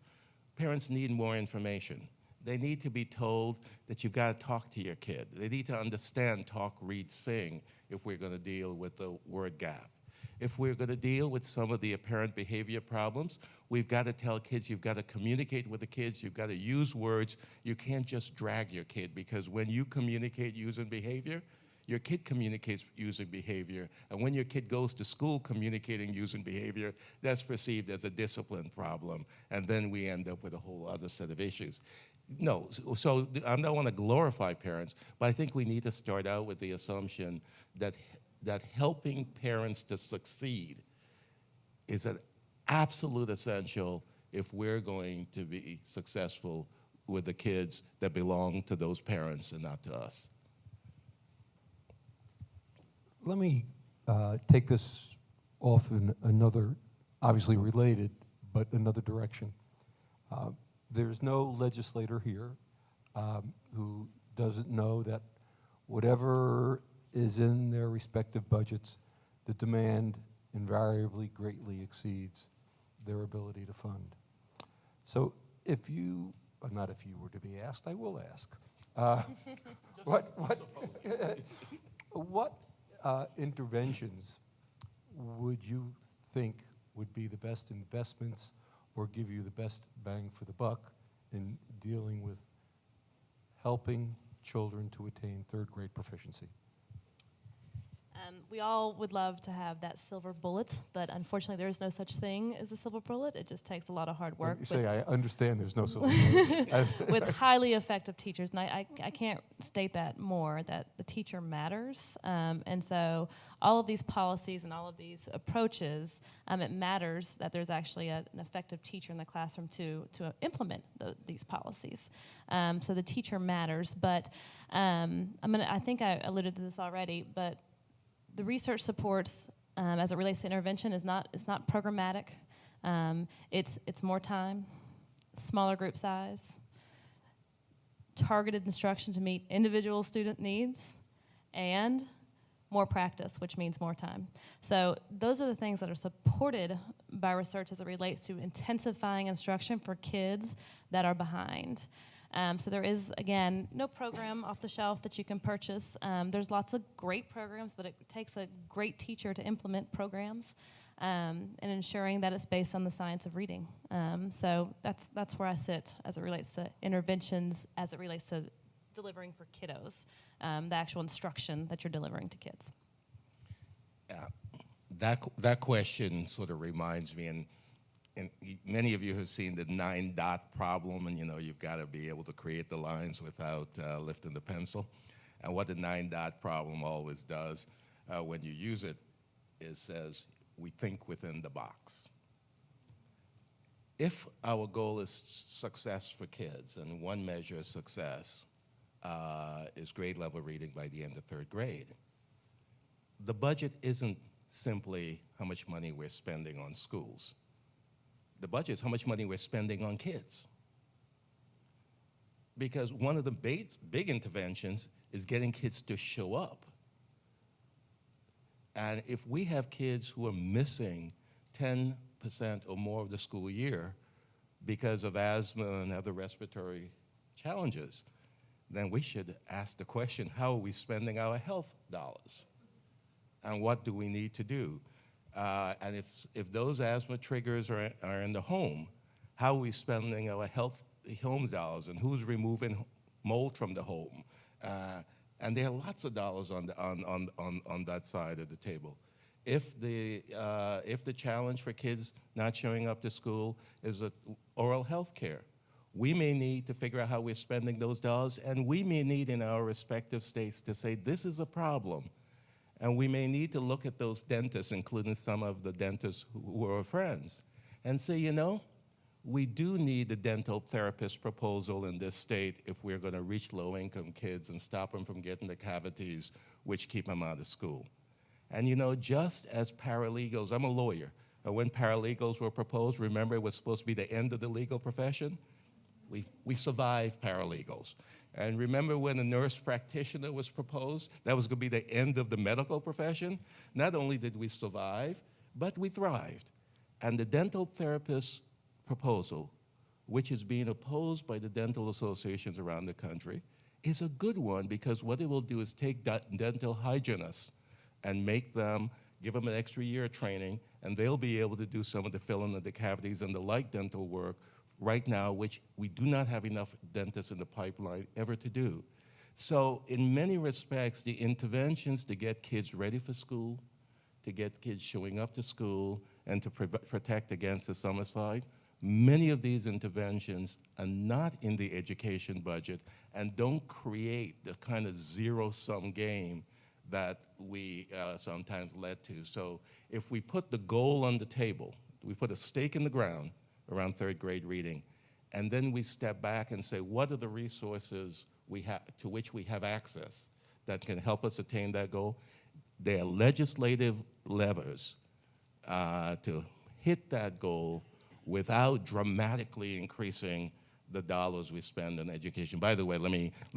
Parents need more information. They need to be told that you've got to talk to your kid. They need to understand talk, read, sing if we're going to deal with the word gap. If we're going to deal with some of the apparent behavior problems, we've got to tell kids, you've got to communicate with the kids, you've got to use words. You can't just drag your kid, because when you communicate using behavior, your kid communicates using behavior, and when your kid goes to school communicating using behavior, that's perceived as a discipline problem, and then we end up with a whole other set of issues. No, so I don't want to glorify parents, but I think we need to start out with the assumption that helping parents to succeed is an absolute essential if we're going to be successful with the kids that belong to those parents and not to us. Let me take this off in another, obviously related, but another direction. There's no legislator here who doesn't know that whatever is in their respective budgets, the demand invariably greatly exceeds their ability to fund. So if you, not if you were to be asked, I will ask. What interventions would you think would be the best investments or give you the best bang for the buck in dealing with helping children to attain third grade proficiency? We all would love to have that silver bullet, but unfortunately there is no such thing as a silver bullet. It just takes a lot of hard work. I understand there's no silver bullet. With highly effective teachers, and I can't state that more, that the teacher matters. And so all of these policies and all of these approaches, it matters that there's actually an effective teacher in the classroom to implement these policies. So the teacher matters, but I think I alluded to this already, but the research supports, as it relates to intervention, is not programmatic. It's more time, smaller group size, targeted instruction to meet individual student needs, and more practice, which means more time. So those are the things that are supported by research as it relates to intensifying instruction for kids that are behind. So there is, again, no program off the shelf that you can purchase. There's lots of great programs, but it takes a great teacher to implement programs and ensuring that it's based on the science of reading. So that's where I sit as it relates to interventions, as it relates to delivering for kiddos, the actual instruction that you're delivering to kids. That question sort of reminds me, and many of you have seen the 9-dot problem, and you've got to be able to create the lines without lifting the pencil. And what the 9-dot problem always does when you use it is says, we think within the box. If our goal is success for kids, and one measure of success is grade level reading by the end of third grade, the budget isn't simply how much money we're spending on schools. The budget is how much money we're spending on kids. Because one of the big interventions is getting kids to show up. And if we have kids who are missing 10% or more of the school year because of asthma and other respiratory challenges, then we should ask the question, how are we spending our health dollars? And what do we need to do? And if those asthma triggers are in the home, how are we spending our home dollars, and who's removing mold from the home? And there are lots of dollars on that side of the table. If the challenge for kids not showing up to school is oral health care, we may need to figure out how we're spending those dollars, and we may need in our respective states to say this is a problem. And we may need to look at those dentists, including some of the dentists who are friends, and say, we do need a dental therapist proposal in this state if we're going to reach low-income kids and stop them from getting the cavities which keep them out of school. And you know, just as paralegals, I'm a lawyer, and when paralegals were proposed, remember it was supposed to be the end of the legal profession? We survived paralegals. And remember when a nurse practitioner was proposed, that was going to be the end of the medical profession? Not only did we survive, but we thrived. And the dental therapist proposal, which is being opposed by the dental associations around the country, is a good one because what it will do is take dental hygienists and make them, give them an extra year of training, and they'll be able to do some of the filling of the cavities and the light dental work right now, which we do not have enough dentists in the pipeline ever to do. So in many respects, the interventions to get kids ready for school, to get kids showing up to school, and to protect against the summer-side, many of these interventions are not in the education budget and don't create the kind of zero-sum game that we sometimes led to. So if we put the goal on the table, we put a stake in the ground around third grade reading, and then we step back and say, what are the resources to which we have access that can help us attain that goal? There are legislative levers to hit that goal without dramatically increasing the dollars we spend on education. By the way, let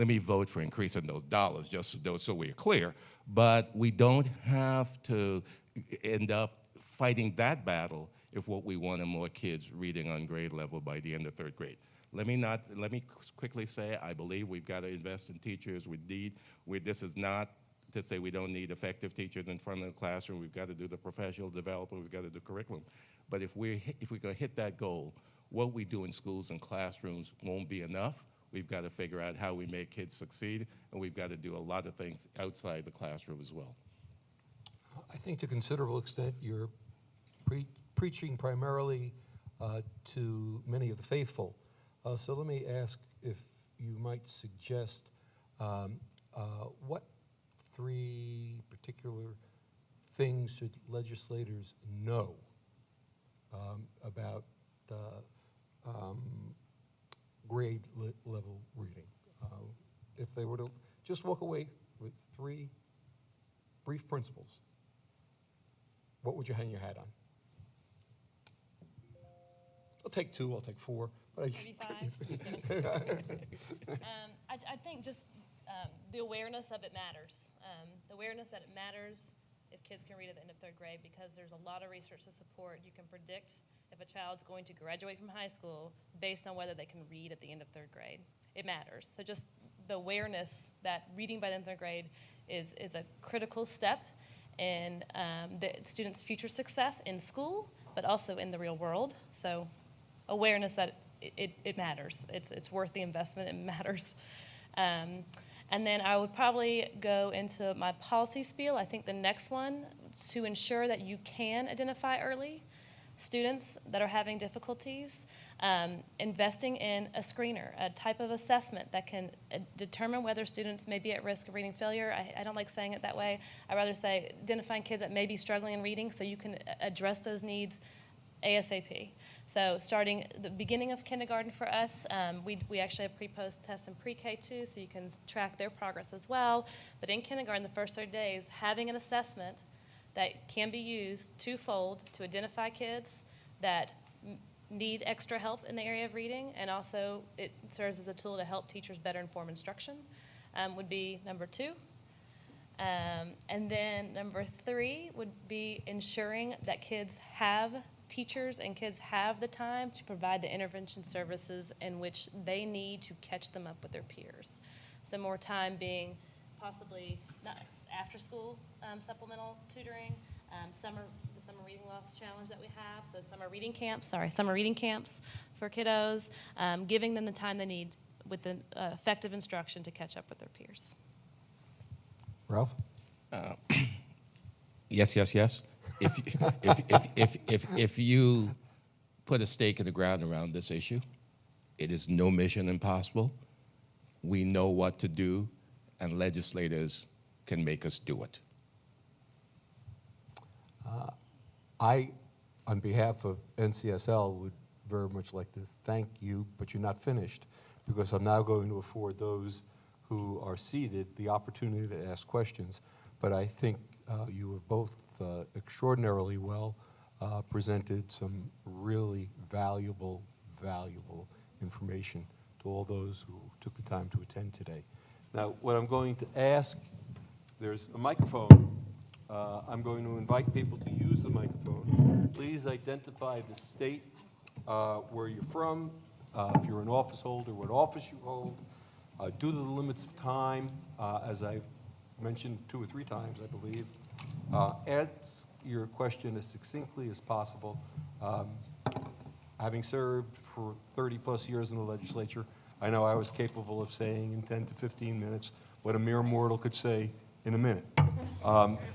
me vote for increasing those dollars, just so we're clear. But we don't have to end up fighting that battle if what we want are more kids reading on grade level by the end of third grade. Let me quickly say, I believe we've got to invest in teachers. This is not to say we don't need effective teachers in front of the classroom. We've got to do the professional development. We've got to do curriculum. But if we're going to hit that goal, what we do in schools and classrooms won't be enough. We've got to figure out how we make kids succeed, and we've got to do a lot of things outside the classroom as well. I think to a considerable extent you're preaching primarily to many of the faithful. So let me ask if you might suggest what three particular things should legislators know about grade level reading? If they were to just walk away with three brief principles, what would you hang your hat on? I'll take two, I'll take four. But Maybe five. Just kidding. I think just the awareness of it matters. The awareness that it matters if kids can read at the end of third grade, because there's a lot of research to support. You can predict if a child's going to graduate from high school based on whether they can read at the end of third grade. It matters. So just the awareness that reading by the end of third grade is a critical step in the student's future success in school, but also in the real world. So awareness that it matters. It's worth the investment. It matters. And then I would probably go into my policy spiel. I think the next one, to ensure that you can identify early students that are having difficulties, investing in a screener, a type of assessment that can determine whether students may be at risk of reading failure. I don't like saying it that way. I'd rather say identifying kids that may be struggling in reading so you can address those needs ASAP. So starting the beginning of kindergarten for us, we actually have pre-post tests in pre-K too, so you can track their progress as well. But in kindergarten, the first 30 days, having an assessment that can be used twofold to identify kids that need extra help in the area of reading, and also it serves as a tool to help teachers better inform instruction, would be number two. And then number three would be ensuring that kids have teachers and kids have the time to provide the intervention services in which they need to catch them up with their peers. So more time being possibly not after school supplemental tutoring, the summer reading loss challenge that we have, so summer reading camps for kiddos, giving them the time they need with the effective instruction to catch up with their peers. Ralph? Yes. If you put a stake in the ground around this issue, it is no mission impossible. We know what to do, and legislators can make us do it. I, on behalf of NCSL, would very much like to thank you, but you're not finished, because I'm now going to afford those who are seated the opportunity to ask questions. But I think you have both extraordinarily well presented some really valuable information to all those who took the time to attend today. Now, what I'm going to ask, there's a microphone. I'm going to invite people to use the microphone. Please identify the state where you're from, if you're an office holder, what office you hold. Due to the limits of time, as I've mentioned 2 or 3 times, I believe, ask your question as succinctly as possible. Having served for 30-plus years in the legislature, I know I was capable of saying in 10 to 15 minutes what a mere mortal could say in a minute.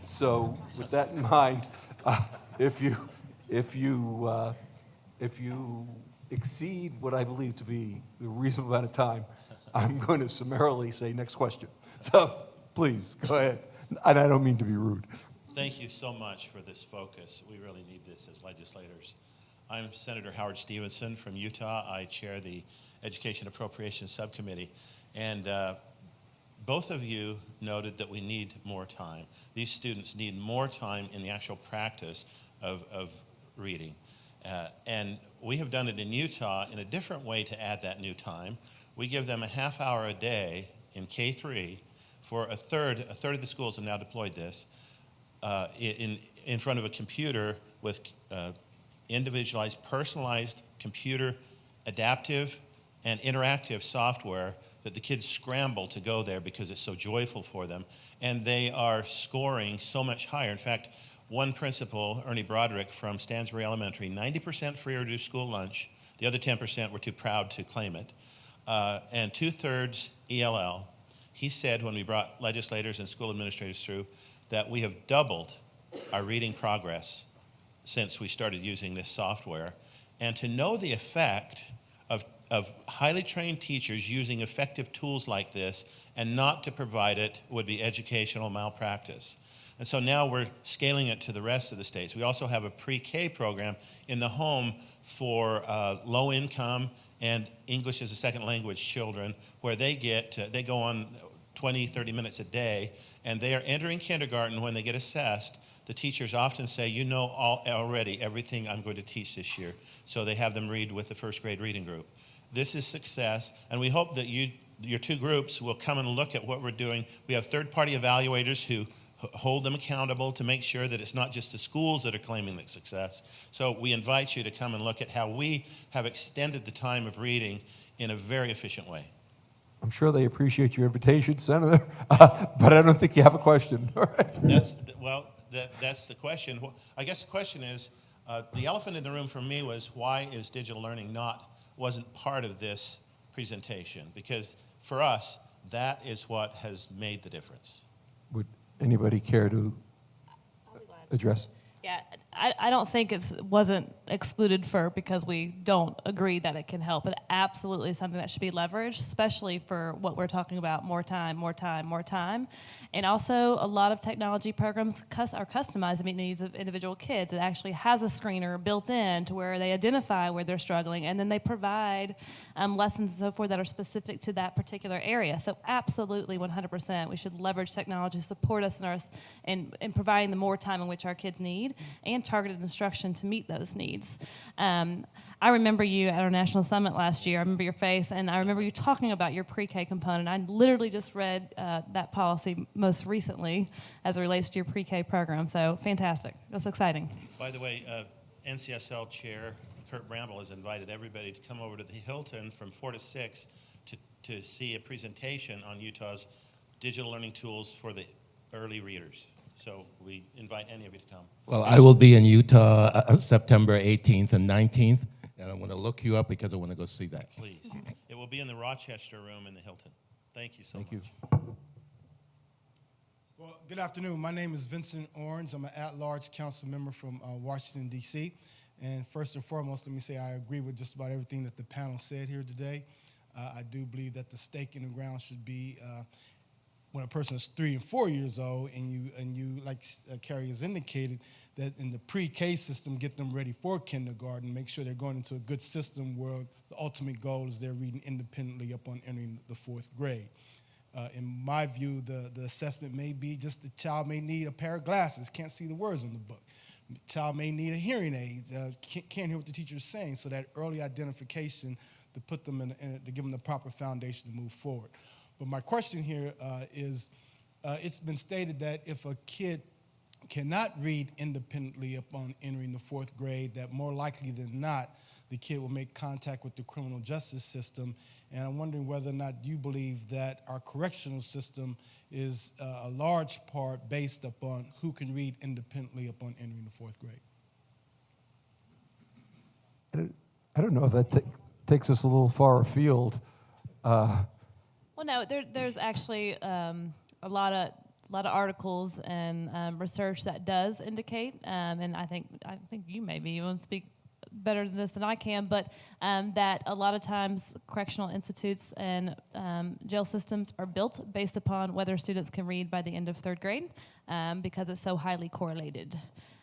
So with that in mind, if you exceed what I believe to be the reasonable amount of time, I'm going to summarily say next question. So please, go ahead. And I don't mean to be rude. Thank you so much for this focus. We really need this as legislators. I'm Senator Howard Stevenson from Utah. I chair the Education Appropriations Subcommittee. And both of you noted that we need more time. These students need more time in the actual practice of reading. And we have done it in Utah in a different way to add that new time. We give them a half hour a day in K-3 for a third of the schools have now deployed this, in front of a computer with individualized, personalized computer adaptive and interactive software that the kids scramble to go there because it's so joyful for them. And they are scoring so much higher. In fact, one principal, Ernie Broderick from Stansbury Elementary, 90% free or reduced school lunch. The other 10% were too proud to claim it. And 2/3 ELL. He said when we brought legislators and school administrators through that we have doubled our reading progress since we started using this software. And to know the effect of highly trained teachers using effective tools like this and not to provide it would be educational malpractice. And so now we're scaling it to the rest of the states. We also have a pre-K program in the home for low income and English as a second language children, where they go on 20, 30 minutes a day, and they are entering kindergarten. When they get assessed, the teachers often say, you know already everything I'm going to teach this year. So they have them read with the first grade reading group. This is success, and we hope that your 2 groups will come and look at what we're doing. We have third-party evaluators who hold them accountable to make sure that it's not just the schools that are claiming the success. So we invite you to come and look at how we have extended the time of reading in a very efficient way. I'm sure they appreciate your invitation, Senator, but I don't think you have a question. All right. That's the question. I guess the question is, the elephant in the room for me was, why is digital learning wasn't part of this presentation? Because for us, that is what has made the difference. Would anybody care to address? Yeah, I don't think it wasn't excluded because we don't agree that it can help. It absolutely is something that should be leveraged, especially for what we're talking about, more time. And also, a lot of technology programs are customized to meet the needs of individual kids. It actually has a screener built in to where they identify where they're struggling, and then they provide lessons and so forth that are specific to that particular area. So absolutely, 100%, we should leverage technology to support us in providing the more time in which our kids need, and targeted instruction to meet those needs. I remember you at our national summit last year. I remember your face, and I remember you talking about your pre-K component. I literally just read that policy most recently as it relates to your pre-K program. So fantastic. That's exciting. By the way, NCSL Chair Kurt Bramble has invited everybody to come over to the Hilton from 4 to 6 to see a presentation on Utah's digital learning tools for the early readers. So we invite any of you to come. Well, I will be in Utah September 18th and 19th, and I want to look you up because I want to go see that. Please. It will be in the Rochester room in the Hilton. Thank you so much. Thank you. Well, good afternoon. My name is Vincent Orange. I'm an at-large council member from Washington, D.C. And first and foremost, let me say I agree with just about everything that the panel said here today. I do believe that the stake in the ground should be when a person is 3 and 4 years old, and you like Carrie has indicated, that in the pre-K system, get them ready for kindergarten, make sure they're going into a good system where the ultimate goal is they're reading independently upon entering the 4th grade. In my view, the assessment may be just the child may need a pair of glasses, can't see the words on the book. The child may need a hearing aid, can't hear what the teacher is saying, so that early identification to put them to give them the proper foundation to move forward. But my question here is, it's been stated that if a kid cannot read independently upon entering the 4th grade, that more likely than not, the kid will make contact with the criminal justice system. And I'm wondering whether or not you believe that our correctional system is a large part based upon who can read independently upon entering the 4th grade. I don't know if that takes us a little far afield. Well, no, there's actually a lot of articles and research that does indicate, and I think you maybe even speak better than this than I can, but that a lot of times correctional institutes and jail systems are built based upon whether students can read by the end of 3rd grade, because it's so highly correlated.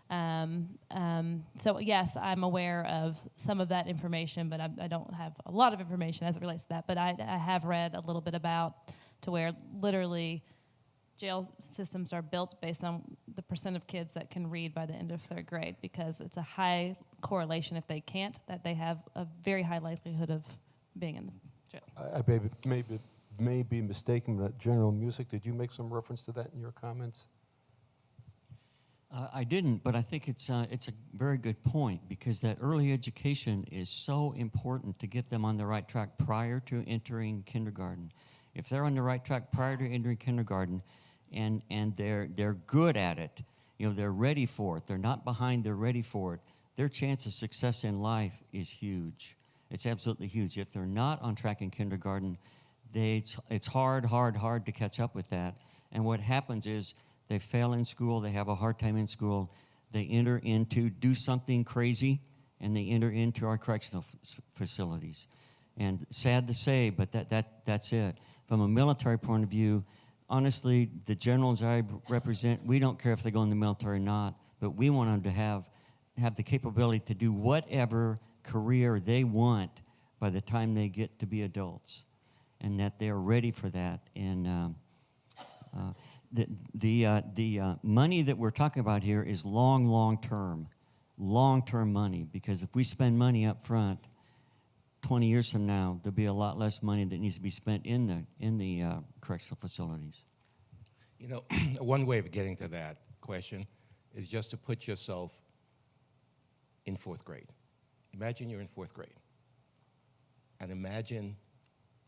So yes, I'm aware of some of that information, but I don't have a lot of information as it relates to that. But I have read a little bit about to where literally jail systems are built based on the percent of kids that can read by the end of 3rd grade, because it's a high correlation if they can't, that they have a very high likelihood of being in the jail. I may be mistaken, but General Music, did you make some reference to that in your comments? I didn't, but I think it's a very good point, because that early education is so important to get them on the right track prior to entering kindergarten. If they're on the right track prior to entering kindergarten, and they're good at it, they're ready for it, they're not behind, they're ready for it, their chance of success in life is huge. It's absolutely huge. If they're not on track in kindergarten, it's hard to catch up with that. And what happens is they fail in school, they have a hard time in school, they do something crazy, and they enter into our correctional facilities. And sad to say, but that's it. From a military point of view, honestly, the generals I represent, we don't care if they go in the military or not, but we want them to have the capability to do whatever career they want by the time they get to be adults, and that they're ready for that. And the money that we're talking about here is long-term money, because if we spend money up front, 20 years from now, there'll be a lot less money that needs to be spent in the correctional facilities. One way of getting to that question is just to put yourself in 4th grade. Imagine you're in 4th grade, and imagine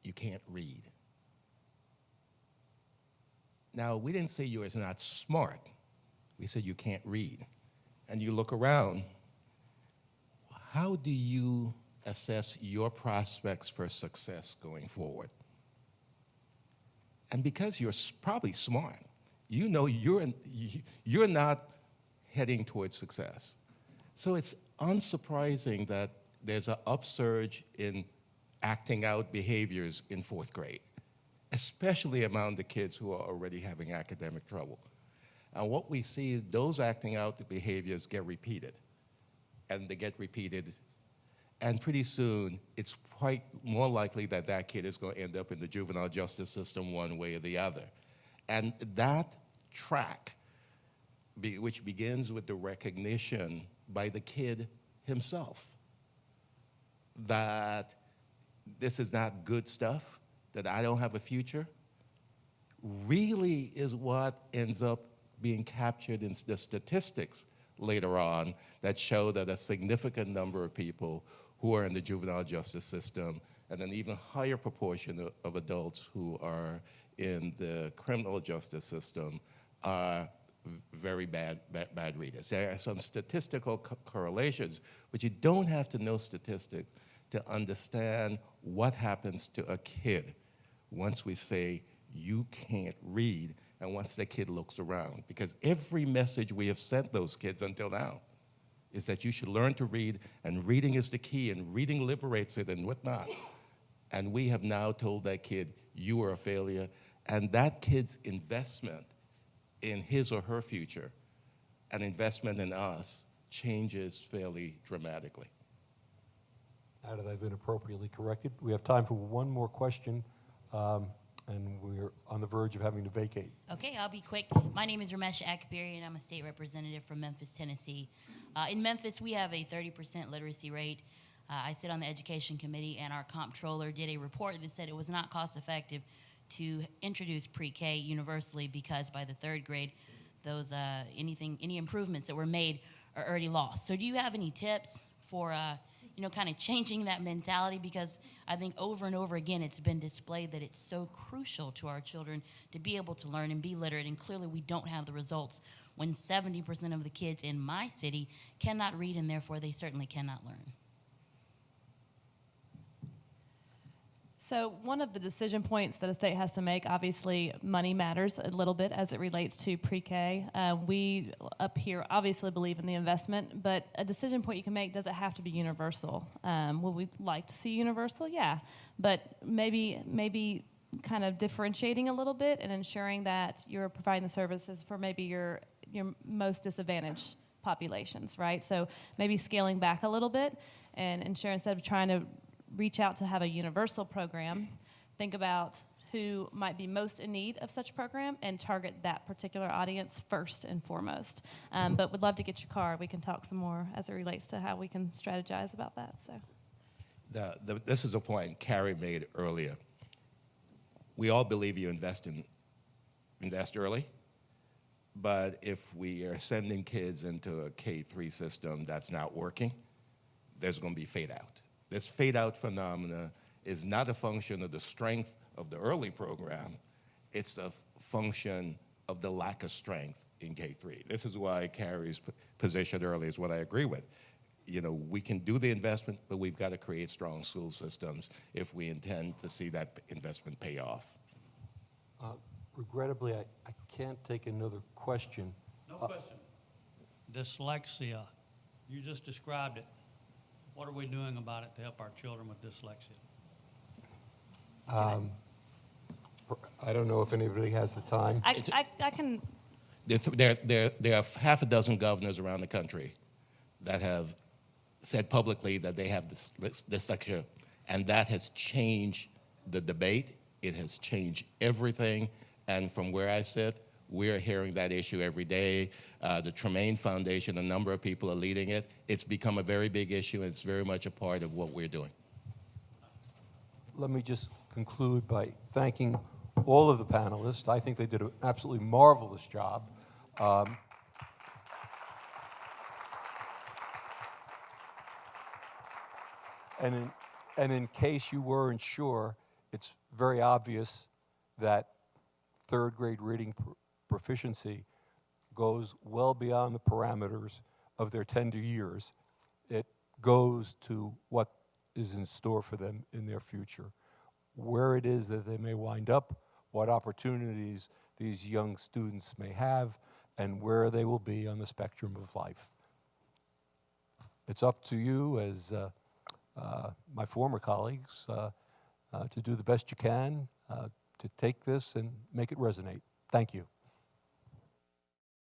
you can't read. Now, we didn't say you are not smart. We said you can't read. And you look around, how do you assess your prospects for success going forward? And because you're probably smart, you're not heading towards success. So it's unsurprising that there's an upsurge in acting out behaviors in 4th grade, especially among the kids who are already having academic trouble. And what we see is those acting out behaviors get repeated, and they get repeated, and pretty soon it's quite more likely that that kid is going to end up in the juvenile justice system one way or the other. And that track, which begins with the recognition by the kid himself that this is not good stuff, that I don't have a future, really is what ends up being captured in the statistics later on that show that a significant number of people who are in the juvenile justice system, and an even higher proportion of adults who are in the criminal justice system, are very bad readers. There are some statistical correlations, but you don't have to know statistics to understand what happens to a kid once we say you can't read, and once the kid looks around. Because every message we have sent those kids until now is that you should learn to read, and reading is the key, and reading liberates it and whatnot. And we have now told that kid, you are a failure, And that kid's investment in his or her future, an investment in us, changes fairly dramatically. Now that I've been appropriately corrected, we have time for one more question, and we're on the verge of having to vacate. Okay, I'll be quick. My name is Ramesh Akbari, and I'm a state representative from Memphis, Tennessee. In Memphis, we have a 30% literacy rate. I sit on the education committee, and our comptroller did a report that said it was not cost effective to introduce pre-K universally because by the third grade, those any improvements that were made are already lost. So do you have any tips for kind of changing that mentality? Because I think over and over again it's been displayed that it's so crucial to our children to be able to learn and be literate, and clearly we don't have the results when 70% of the kids in my city cannot read, and therefore they certainly cannot learn. So one of the decision points that a state has to make, obviously money matters a little bit as it relates to pre-K. We up here obviously believe in the investment, but a decision point you can make, does it have to be universal? Would we like to see universal? Yeah, but maybe kind of differentiating a little bit and ensuring that you're providing the services for maybe your most disadvantaged populations, right? So maybe scaling back a little bit and ensure, instead of trying to reach out to have a universal program, think about who might be most in need of such program and target that particular audience first and foremost. But would love to get your card. We can talk some more as it relates to how we can strategize about that. So, This is a point Carrie made earlier. We all believe you invest early, but if we are sending kids into a K-3 system that's not working, there's going to be fade out. This fade-out phenomena is not a function of the strength of the early program. It's a function of the lack of strength in K-3. This is why Carrie's position earlier is what I agree with. We can do the investment, but we've got to create strong school systems if we intend to see that investment pay off. Regrettably, I can't take another question. No question. Dyslexia. You just described it. What are we doing about it to help our children with dyslexia? I don't know if anybody has the time. I can. There are half a dozen governors around the country that have said publicly that they have dyslexia, and that has changed the debate. It has changed everything, and from where I sit, we're hearing that issue every day. The Tremaine Foundation, a number of people are leading it. It's become a very big issue, and it's very much a part of what we're doing. Let me just conclude by thanking all of the panelists. I think they did an absolutely marvelous job. And in case you weren't sure, it's very obvious that third grade reading proficiency goes well beyond the parameters of their tender years. It goes to what is in store for them in their future, where it is that they may wind up, what opportunities these young students may have, and where they will be on the spectrum of life. It's up to you as my former colleagues to do the best you can to take this and make it resonate. Thank you.